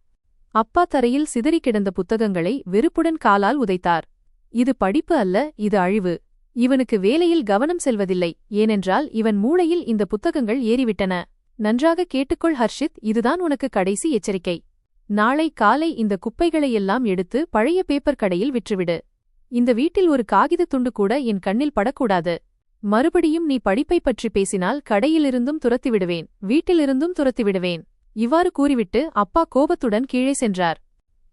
அப்பா தரையில் சிதறி கிடந்த புத்தகங்களை வெறுப்புடன் காலால் உதைத்தார். இது படிப்பு அல்ல, இது அழிவு. இவனுக்கு வேலையில் கவனம் செல்வதில்லை, ஏனென்றால் இவன் மூளையில் இந்த புத்தகங்கள் ஏறிவிட்டன. நன்றாக கேட்டுக்கொள் ஹர்ஷித், இதுதான் உனக்கு கடைசி எச்சரிக்கை. நாளை காலை இந்த குப்பைகளையெல்லாம் எடுத்து பழைய பேப்பர் கடையில் விற்றுவிடு. இந்த வீட்டில் ஒரு காகித துண்டு கூட என் கண்ணில் படக்கூடாது. மறுபடியும் நீ படிப்பை பற்றி பேசினால் கடையிலிருந்தும் துரத்திவிடுவேன், வீட்டிலிருந்தும் துரத்திவிடுவேன். இவ்வாறு கூறிவிட்டு அப்பா கோபத்துடன் கீழே சென்றார்.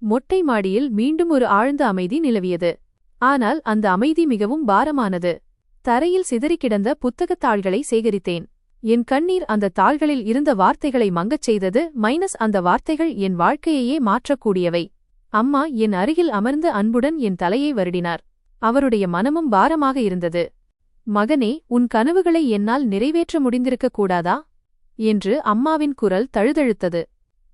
மொட்டை மாடியில் மீண்டும் ஒரு ஆழ்ந்த அமைதி நிலவியது. ஆனால் அந்த அமைதி மிகவும் பாரமானது. தரையில் சிதறி கிடந்த புத்தகத் தாள்களை சேகரித்தேன். என் கண்ணீர் அந்த தாள்களில் இருந்த வார்த்தைகளை மங்கச் செய்தது. அந்த வார்த்தைகள் என் வாழ்க்கையையே மாற்றக்கூடியவை. அம்மா என் அருகில் அமர்ந்து அன்புடன் என் தலையை வருடினார். அவருடைய மனமும் பாரமாக இருந்தது. மகனே, உன் கனவுகளை என்னால் நிறைவேற்ற முடிந்திருக்கக் கூடாதா என்று அம்மாவின் குரல் தழுதழுத்தது.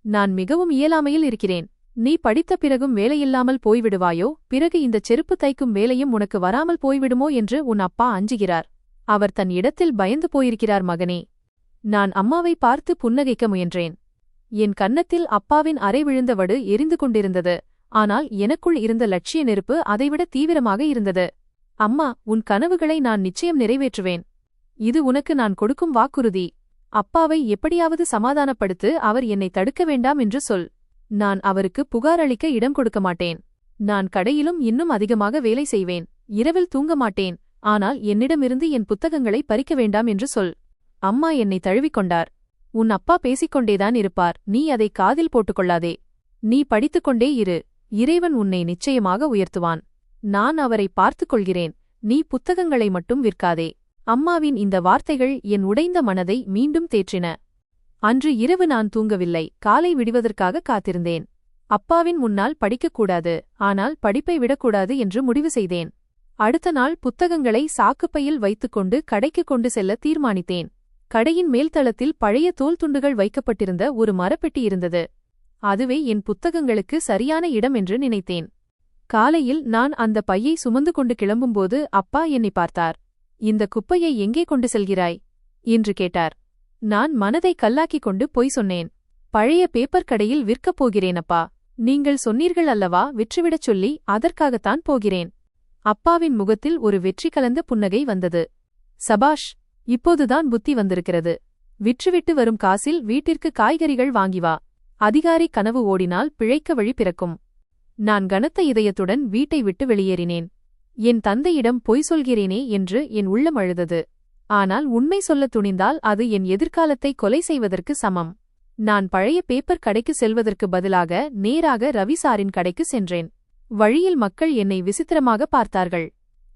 நான் மிகவும் இயலாமையில் இருக்கிறேன். நீ படித்த பிறகும் வேலையில்லாமல் போய்விடுவாயோ, பிறகு இந்த செருப்பு தைக்கும் வேலையும் உனக்கு வராமல் போய்விடுமோ என்று உன் அப்பா அஞ்சுகிறார். அவர் தன் இடத்தில் பயந்து போயிருக்கிறார் மகனே. நான் அம்மாவை பார்த்து புன்னகைக்க முயன்றேன். என் கன்னத்தில் அப்பாவின் அரை விழுந்த வடு எரிந்து கொண்டிருந்தது. ஆனால் எனக்குள் இருந்த லட்சிய நெருப்பு அதைவிட தீவிரமாக இருந்தது. அம்மா, உன் கனவுகளை நான் நிச்சயம் நிறைவேற்றுவேன். இது உனக்கு நான் கொடுக்கும் வாக்குறுதி. அப்பாவை எப்படியாவது சமாதானப்படுத்து, அவர் என்னை தடுக்க வேண்டாம் என்று சொல். நான் அவருக்கு புகார் அளிக்க இடம் கொடுக்க மாட்டேன். நான் கடையிலும் இன்னும் அதிகமாக வேலை செய்வேன். இரவில் தூங்க மாட்டேன். ஆனால் என்னிடமிருந்து என் புத்தகங்களை பறிக்க வேண்டாம் என்று சொல். அம்மா என்னை தழுவிக்கொண்டார். உன் அப்பா பேசிக்கொண்டேதான் இருப்பார், நீ அதை காதில் போட்டுக்கொள்ளாதே. நீ படித்துக்கொண்டே இரு. இறைவன் உன்னை நிச்சயமாக உயர்த்துவான். நான் அவரை பார்த்துக் கொள்கிறேன். நீ புத்தகங்களை மட்டும் விற்காதே. அம்மாவின் இந்த வார்த்தைகள் என் உடைந்த மனதை மீண்டும் தேற்றின. அன்று இரவு நான் தூங்கவில்லை. காலை விடுவதற்காக காத்திருந்தேன். அப்பாவின் முன்னால் படிக்கக்கூடாது, ஆனால் படிப்பை விடக்கூடாது என்று முடிவு செய்தேன். அடுத்த நாள் புத்தகங்களை சாக்குப்பையில் வைத்துக்கொண்டு கடைக்கு கொண்டு செல்ல தீர்மானித்தேன். கடையின் மேல்தளத்தில் பழைய தோல் துண்டுகள் வைக்கப்பட்டிருந்த ஒரு மரப்பெட்டி இருந்தது. அதுவே என் புத்தகங்களுக்கு சரியான இடம் என்று நினைத்தேன். காலையில் நான் அந்த பையை சுமந்து கொண்டு கிளம்பும்போது அப்பா என்னை பார்த்தார். இந்த குப்பையை எங்கே கொண்டு செல்கிறாய் என்று கேட்டார். நான் மனதை கல்லாக்கிக் கொண்டு பொய் சொன்னேன். பழைய பேப்பர் கடையில் விற்கப் போகிறேன் அப்பா. நீங்கள் சொன்னீர்கள் அல்லவா விற்றுவிடச் சொல்லி, அதற்காகத்தான் போகிறேன். அப்பாவின் முகத்தில் ஒரு வெற்றி கலந்த புன்னகை வந்தது. சபாஷ், இப்போதுதான் புத்தி வந்திருக்கிறது. விற்றுவிட்டு வரும் காசில் வீட்டிற்கு காய்கறிகள் வாங்கி வா. அதிகாரி கனவு ஓடினால் பிழைக்க வழி பிறக்கும். நான் கனத்த இதயத்துடன் வீட்டை விட்டு வெளியேறினேன். என் தந்தையிடம் பொய் சொல்கிறேனே என்று என் உள்ளம் அழுதது. ஆனால் உண்மை சொல்லத் துணிந்தால் அது என் எதிர்காலத்தை கொலை செய்வதற்கு சமம். நான் பழைய பேப்பர் கடைக்கு செல்வதற்கு பதிலாக நேராக ரவிசாரின் கடைக்கு சென்றேன். வழியில் மக்கள் என்னை விசித்திரமாக பார்த்தார்கள்.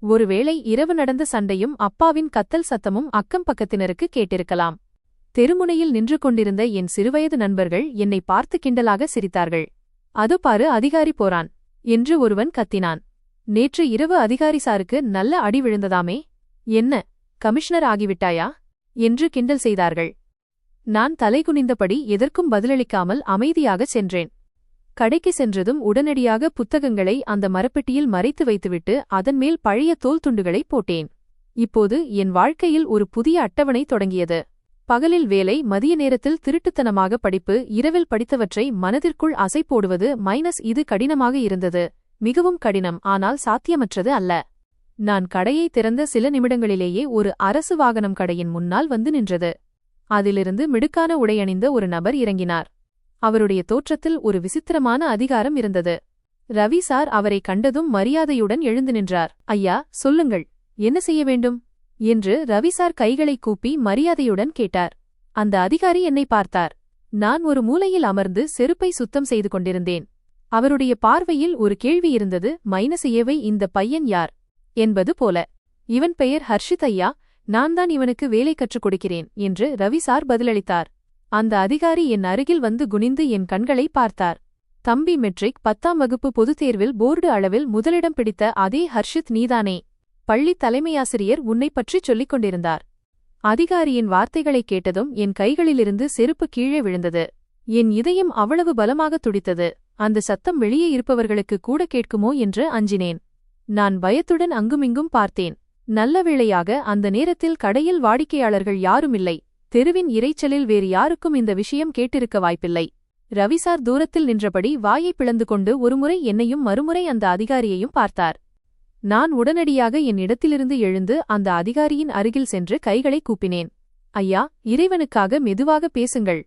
ஒருவேளை இரவு நடந்த சண்டையும் அப்பாவின் கத்தல் சத்தமும் அக்கம் பக்கத்தினருக்கு கேட்டிருக்கலாம். தெருமுனையில் நின்று கொண்டிருந்த என் சிறுவயது நண்பர்கள் என்னை பார்த்து கிண்டலாக சிரித்தார்கள். அது பாரு, அதிகாரி போறான் என்று ஒருவன் கத்தினான். நேற்று இரவு அதிகாரி சாருக்கு நல்ல அடி விழுந்ததாமே. என்ன, கமிஷனர் ஆகிவிட்டாயா என்று கிண்டல் செய்தார்கள். நான் தலைகுனிந்தபடி எதற்கும் பதிலளிக்காமல் அமைதியாகச் சென்றேன். கடைக்கு சென்றதும் உடனடியாக புத்தகங்களை அந்த மரப்பெட்டியில் மறைத்து வைத்துவிட்டு அதன்மேல் பழைய தோல் துண்டுகளை போட்டேன். இப்போது என் வாழ்க்கையில் ஒரு புதிய அட்டவணை தொடங்கியது. பகலில் வேலை, மதிய நேரத்தில் திருட்டுத்தனமாக படிப்பு, இரவில் படித்தவற்றை மனதிற்குள் அசை போடுவது இது கடினமாக இருந்தது. மிகவும் கடினம், ஆனால் சாத்தியமற்றது அல்ல. நான் கடையை திறந்த சில நிமிடங்களிலேயே ஒரு அரசு வாகனம் கடையின் முன்னால் வந்து நின்றது. அதிலிருந்து மிடுக்கான உடையணிந்த ஒரு நபர் இறங்கினார். அவருடைய தோற்றத்தில் ஒரு விசித்திரமான அதிகாரம் இருந்தது. ரவி சார் அவரை கண்டதும் மரியாதையுடன் எழுந்து நின்றார். ஐயா, சொல்லுங்கள், என்ன செய்ய வேண்டும் என்று ரவிசார் கைகளை கூப்பி மரியாதையுடன் கேட்டார். அந்த அதிகாரி என்னை பார்த்தார். நான் ஒரு மூலையில் அமர்ந்து செருப்பை சுத்தம் செய்து கொண்டிருந்தேன். அவருடைய பார்வையில் ஒரு கேள்வி இருந்தது. ஏவை இந்த பையன் யார் என்பது போல. இவன் பெயர் ஹர்ஷித் ஐயா, நான் தான் இவனுக்கு வேலை கற்றுக் கொடுக்கிறேன் என்று ரவிசார் பதிலளித்தார். அந்த அதிகாரி என் அருகில் வந்து குனிந்து என் கண்களை பார்த்தார். தம்பி, மெட்ரிக் 10ஆம் வகுப்பு பொதுத் தேர்வில் போர்டு அளவில் முதலிடம் பிடித்த அதே ஹர்ஷித் நீதானே? பள்ளி தலைமையாசிரியர் உன்னை பற்றிச் சொல்லிக் கொண்டிருந்தார். அதிகாரியின் வார்த்தைகளைக் கேட்டதும் என் கைகளிலிருந்து செருப்பு கீழே விழுந்தது. என் இதயம் அவ்வளவு பலமாக துடித்தது. அந்த சத்தம் வெளியே இருப்பவர்களுக்கு கூட கேட்குமோ என்று அஞ்சினேன். நான் பயத்துடன் அங்குமிங்கும் பார்த்தேன். நல்ல வேளையாக அந்த நேரத்தில் கடையில் வாடிக்கையாளர்கள் யாருமில்லை. தெருவின் இரைச்சலில் வேறு யாருக்கும் இந்த விஷயம் கேட்டிருக்க வாய்ப்பில்லை. ரவிசார் தூரத்தில் நின்றபடி வாயை பிளந்து கொண்டு ஒருமுறை என்னையும் மறுமுறை அந்த அதிகாரியையும் பார்த்தார். நான் உடனடியாக என் இடத்திலிருந்து எழுந்து அந்த அதிகாரியின் அருகில் சென்று கைகளை கூப்பினேன். ஐயா, இறைவனுக்காக மெதுவாக பேசுங்கள்.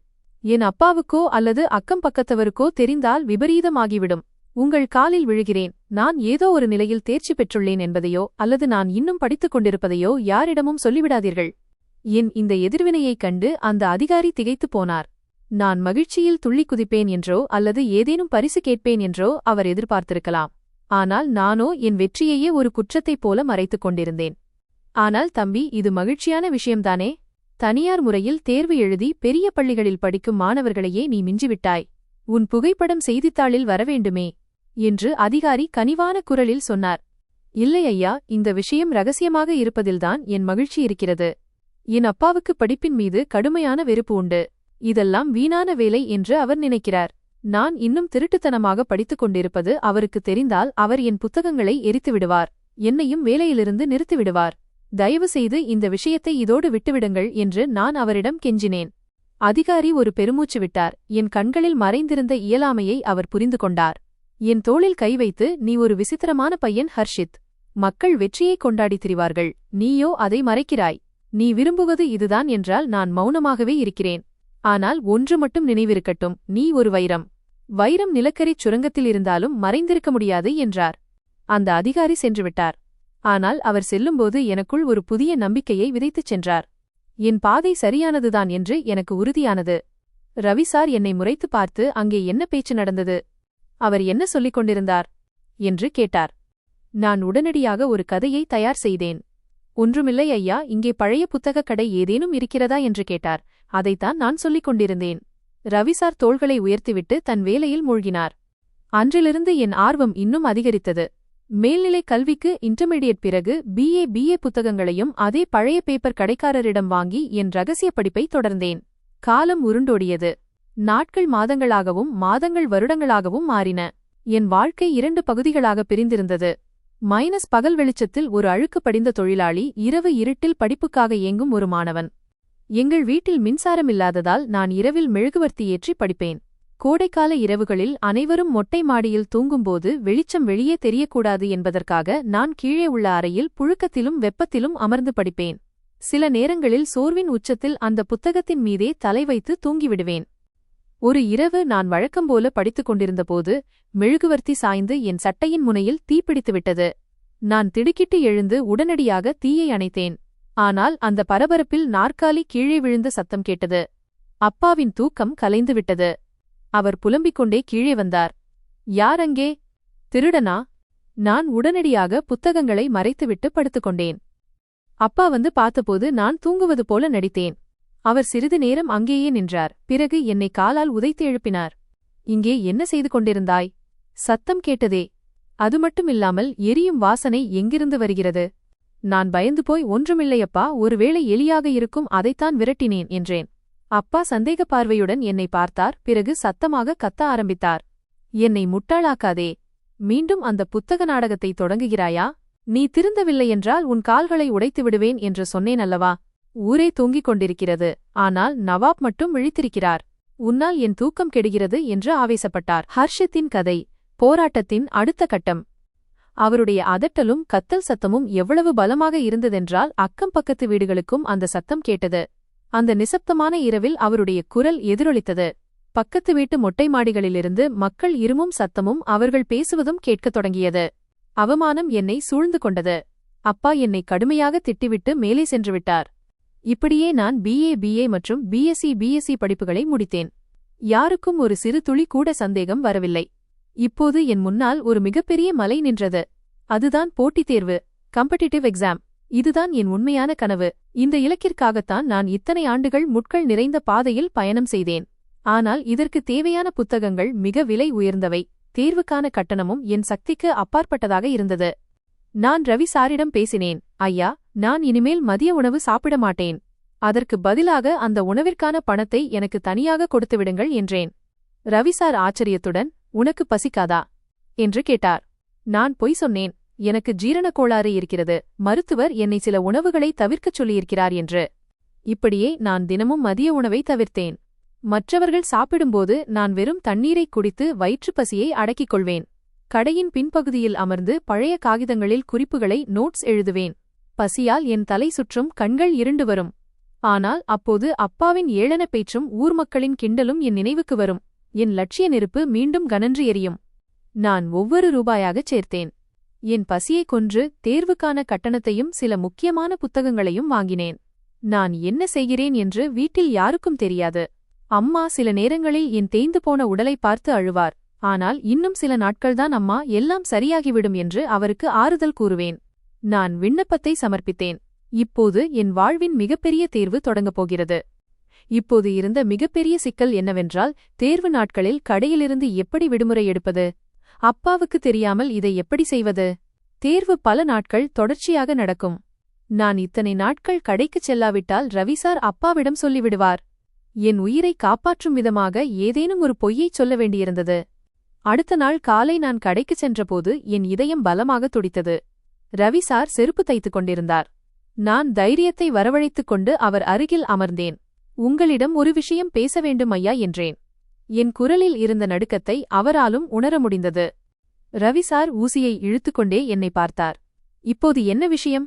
என் அப்பாவுக்கோ அல்லது அக்கம் பக்கத்தவருக்கோ தெரிந்தால் விபரீதமாகிவிடும். உங்கள் காலில் விழுகிறேன். நான் ஏதோ ஒரு நிலையில் தேர்ச்சி பெற்றுள்ளேன் என்பதையோ அல்லது நான் இன்னும் படித்துக் கொண்டிருப்பதையோ யாரிடமும் சொல்லிவிடாதீர்கள். என் இந்த எதிர்வினையைக் கண்டு அந்த அதிகாரி திகைத்துப் போனார். நான் மகிழ்ச்சியில் துள்ளி குதிப்பேன் என்றோ அல்லது ஏதேனும் பரிசு கேட்பேன் என்றோ அவர் எதிர்பார்த்திருக்கலாம். ஆனால் நானோ என் வெற்றியையே ஒரு குற்றத்தைப் போல மறைத்துக் கொண்டிருந்தேன். ஆனால் தம்பி, இது மகிழ்ச்சியான விஷயம்தானே? தனியார் முறையில் தேர்வு எழுதி பெரிய பள்ளிகளில் படிக்கும் மாணவர்களையே நீ மிஞ்சிவிட்டாய். உன் புகைப்படம் செய்தித்தாளில் வரவேண்டுமே என்று அதிகாரி கனிவான குரலில் சொன்னார். இல்லை ஐயா, இந்த விஷயம் ரகசியமாக இருப்பதில்தான் என் மகிழ்ச்சி இருக்கிறது. என் அப்பாவுக்கு படிப்பின் மீது கடுமையான வெறுப்பு உண்டு. இதெல்லாம் வீணான வேலை என்று அவர் நினைக்கிறார். நான் இன்னும் திருட்டுத்தனமாக படித்துக் கொண்டிருப்பது அவருக்கு தெரிந்தால் அவர் என் புத்தகங்களை எரித்து விடுவார், என்னையும் வேலையிலிருந்து நிறுத்திவிடுவார். தயவு செய்து இந்த விஷயத்தை இதோடு விட்டுவிடுங்கள் என்று நான் அவரிடம் கெஞ்சினேன். அதிகாரி ஒரு பெருமூச்சு விட்டார். என் கண்களில் மறைந்திருந்த இயலாமையை அவர் புரிந்து கொண்டார். என் தோளில் கை வைத்து, நீ ஒரு விசித்திரமான பையன் ஹர்ஷித். மக்கள் வெற்றியை கொண்டாடி திரிவார்கள், நீயோ அதை மறைக்கிறாய். நீ விரும்புவது இதுதான் என்றால் நான் மௌனமாகவே இருக்கிறேன். ஆனால் ஒன்று மட்டும் நினைவிருக்கட்டும், நீ ஒரு வைரம். வைரம் நிலக்கரிச் சுரங்கத்தில் இருந்தாலும் மறைந்திருக்க முடியாது என்றார். அந்த அதிகாரி சென்றுவிட்டார். ஆனால் அவர் செல்லும்போது எனக்குள் ஒரு புதிய நம்பிக்கையை விதைத்துச் சென்றார். என் பாதை சரியானதுதான் என்று எனக்கு உறுதியானது. ரவிசார் என்னை முறைத்து பார்த்து, அங்கே என்ன பேச்சு நடந்தது? அவர் என்ன சொல்லிக் கொண்டிருந்தார் என்று கேட்டார். நான் உடனடியாக ஒரு கதையை தயார் செய்தேன். ஒன்றுமில்லை ஐயா, இங்கே பழைய புத்தகக் கடை ஏதேனும் இருக்கிறதா என்று கேட்டார். அதைத்தான் நான் சொல்லிக் கொண்டிருந்தேன். ரவிசார் தோள்களை உயர்த்திவிட்டு தன் வேலையில் மூழ்கினார். அன்றிலிருந்து என் ஆர்வம் இன்னும் அதிகரித்தது. மேல்நிலை கல்விக்கு இன்டர்மீடியட் பிறகு பிஏ புத்தகங்களையும் அதே பழைய பேப்பர் கடைக்காரரிடம் வாங்கி என் ரகசிய படிப்பை தொடர்ந்தேன். காலம் உருண்டோடியது. நாட்கள் மாதங்களாகவும் மாதங்கள் வருடங்களாகவும் மாறின. என் வாழ்க்கை 2 பகுதிகளாக பிரிந்திருந்தது. பகல் வெளிச்சத்தில் ஒரு அழுக்கு படிந்த தொழிலாளி, இரவு இருட்டில் படிப்புக்காக ஏங்கும் ஒரு மாணவன். எங்கள் வீட்டில் மின்சாரம் இல்லாததால் நான் இரவில் மெழுகுவர்த்தி ஏற்றி படிப்பேன். கோடைக்கால இரவுகளில் அனைவரும் மொட்டை மாடியில் தூங்கும்போது வெளிச்சம் வெளியே தெரியக்கூடாது என்பதற்காக நான் கீழே உள்ள அறையில் புழுக்கத்திலும் வெப்பத்திலும் அமர்ந்து படிப்பேன். சில நேரங்களில் சோர்வின் உச்சத்தில் அந்த புத்தகத்தின் மீதே தலை வைத்து தூங்கிவிடுவேன். ஒரு இரவு நான் வழக்கம்போல படித்துக் கொண்டிருந்தபோது மெழுகுவர்த்தி சாய்ந்து என் சட்டையின் முனையில் தீப்பிடித்துவிட்டது. நான் திடுக்கிட்டு எழுந்து உடனடியாக தீயை அணைத்தேன். ஆனால் அந்த பரபரப்பில் நாற்காலி கீழே விழுந்த சத்தம் கேட்டது. அப்பாவின் தூக்கம் கலைந்துவிட்டது. அவர் புலம்பிக் கொண்டே கீழே வந்தார். யார் அங்கே? திருடனா? நான் உடனடியாக புத்தகங்களை மறைத்துவிட்டு படுத்துக்கொண்டேன். அப்பா வந்து பார்த்தபோது நான் தூங்குவது போல நடித்தேன். அவர் சிறிது நேரம் அங்கேயே நின்றார். பிறகு என்னை காலால் உதைத்து எழுப்பினார். இங்கே என்ன செய்து கொண்டிருந்தாய்? சத்தம் கேட்டதே. அது மட்டுமில்லாமல் எரியும் வாசனை எங்கிருந்து வருகிறது? நான் பயந்து போய், ஒன்றுமில்லையப்பா, ஒருவேளை எலியாக இருக்கும், அதைத்தான் விரட்டினேன் என்றேன். அப்பா சந்தேக பார்வையுடன் என்னை பார்த்தார். பிறகு சத்தமாக கத்த ஆரம்பித்தார். என்னை முட்டாளாக்காதே. மீண்டும் அந்த புத்தக நாடகத்தை தொடங்குகிறாயா? நீ திருந்தவில்லையென்றால் உன் கால்களை உடைத்து விடுவேன் என்று சொன்னேன் அல்லவா? ஊரே தூங்கிக் கொண்டிருக்கிறது, ஆனால் நவாப் மட்டும் விழித்திருக்கிறார். உன்னால் என் தூக்கம் கெடுகிறது என்று ஆவேசப்பட்டார். ஹர்ஷித்தின் கதை. போராட்டத்தின் அடுத்த கட்டம். அவருடைய அதட்டலும் கத்தல் சத்தமும் எவ்வளவு பலமாக இருந்ததென்றால் அக்கம் பக்கத்து வீடுகளுக்கும் அந்த சத்தம் கேட்டது. அந்த நிசப்தமான இரவில் அவருடைய குரல் எதிரொலித்தது. பக்கத்து வீட்டு மொட்டை மாடிகளிலிருந்து மக்கள் இருமும் சத்தமும் அவர்கள் பேசுவதும் கேட்கத் தொடங்கியது. அவமானம் என்னை சூழ்ந்து கொண்டது. அப்பா என்னை கடுமையாக திட்டிவிட்டு மேலே சென்றுவிட்டார். இப்படியே நான் பிஏ மற்றும் பிஎஸ்சி படிப்புகளை முடித்தேன். யாருக்கும் ஒரு சிறு துளி கூட சந்தேகம் வரவில்லை. இப்போது என் முன்னால் ஒரு மிகப்பெரிய மலை நின்றது. அதுதான் போட்டித் தேர்வு, காம்படிட்டிவ் எக்ஸாம். இதுதான் என் உண்மையான கனவு. இந்த இலக்கிற்காகத்தான் நான் இத்தனை ஆண்டுகள் முட்கள் நிறைந்த பாதையில் பயணம் செய்தேன். ஆனால் இதற்கு தேவையான புத்தகங்கள் மிக விலை உயர்ந்தவை. தேர்வுக்கான கட்டணமும் என் சக்திக்கு அப்பாற்பட்டதாக இருந்தது. நான் ரவி சாரிடம் பேசினேன். ஐயா, நான் இனிமேல் மதிய உணவு சாப்பிட மாட்டேன். அதற்கு பதிலாக அந்த உணவிற்கான பணத்தை எனக்கு தனியாக கொடுத்துவிடுங்கள் என்றேன். ரவிசார் ஆச்சரியத்துடன், உனக்கு பசிக்காதா என்று கேட்டார். நான் பொய் சொன்னேன். எனக்கு ஜீரணக் கோளாறு இருக்கிறது. மருத்துவர் என்னை சில உணவுகளை தவிர்க்கச் சொல்லியிருக்கிறார் என்று. இப்படியே நான் தினமும் மதிய உணவை தவிர்த்தேன். மற்றவர்கள் சாப்பிடும்போது நான் வெறும் தண்ணீரை குடித்து வயிற்றுப் பசியை அடக்கிக் கொள்வேன். கடையின் பின்பகுதியில் அமர்ந்து பழைய காகிதங்களில் குறிப்புகளை நோட்ஸ் எழுதுவேன். பசியால் என் தலை சுற்றும், கண்கள் இருண்டு வரும். ஆனால் அப்போது அப்பாவின் ஏளன பேச்சும் ஊர் மக்களின் கிண்டலும் என் நினைவுக்கு வரும். என் லட்சிய நெருப்பு மீண்டும் கனன்று எரியும். நான் ஒவ்வொரு ரூபாயாகச் சேர்த்தேன். என் பசியைக் கொன்று தேர்வுக்கான கட்டணத்தையும் சில முக்கியமான புத்தகங்களையும் வாங்கினேன். நான் என்ன செய்கிறேன் என்று வீட்டில் யாருக்கும் தெரியாது. அம்மா சில நேரங்களில் என் தேய்ந்து போன உடலை பார்த்து அழுவார். ஆனால் இன்னும் சில நாட்கள்தான் அம்மா, எல்லாம் சரியாகிவிடும் என்று அவருக்கு ஆறுதல் கூறுவேன். நான் விண்ணப்பத்தை சமர்ப்பித்தேன். இப்போது என் வாழ்வின் மிகப்பெரிய தேர்வு தொடங்கப் போகிறது. இப்போது இருந்த மிகப்பெரிய சிக்கல் என்னவென்றால், தேர்வு நாட்களில் கடையிலிருந்து எப்படி விடுமுறை எடுப்பது? அப்பாவுக்கு தெரியாமல் இதை எப்படி செய்வது? தேர்வு பல நாட்கள் தொடர்ச்சியாக நடக்கும். நான் இத்தனை நாட்கள் கடைக்குச் செல்லாவிட்டால் ரவிசார் அப்பாவிடம் சொல்லிவிடுவார். என் உயிரை காப்பாற்றும் விதமாக ஏதேனும் ஒரு பொய்யைச் சொல்ல வேண்டியிருந்தது. அடுத்த நாள் காலை நான் கடைக்குச் சென்றபோது என் இதயம் பலமாக துடித்தது. ரவிசார் செருப்பு தைத்துக் கொண்டிருந்தார். நான் தைரியத்தை வரவழைத்துக் கொண்டு அவர் அருகில் அமர்ந்தேன். உங்களிடம் ஒரு விஷயம் பேச வேண்டும் ஐயா என்றேன். என் குரலில் இருந்த நடுக்கத்தை அவராலும் உணர முடிந்தது. ரவிசார் ஊசியை இழுத்துக்கொண்டே என்னை பார்த்தார். இப்போது என்ன விஷயம்?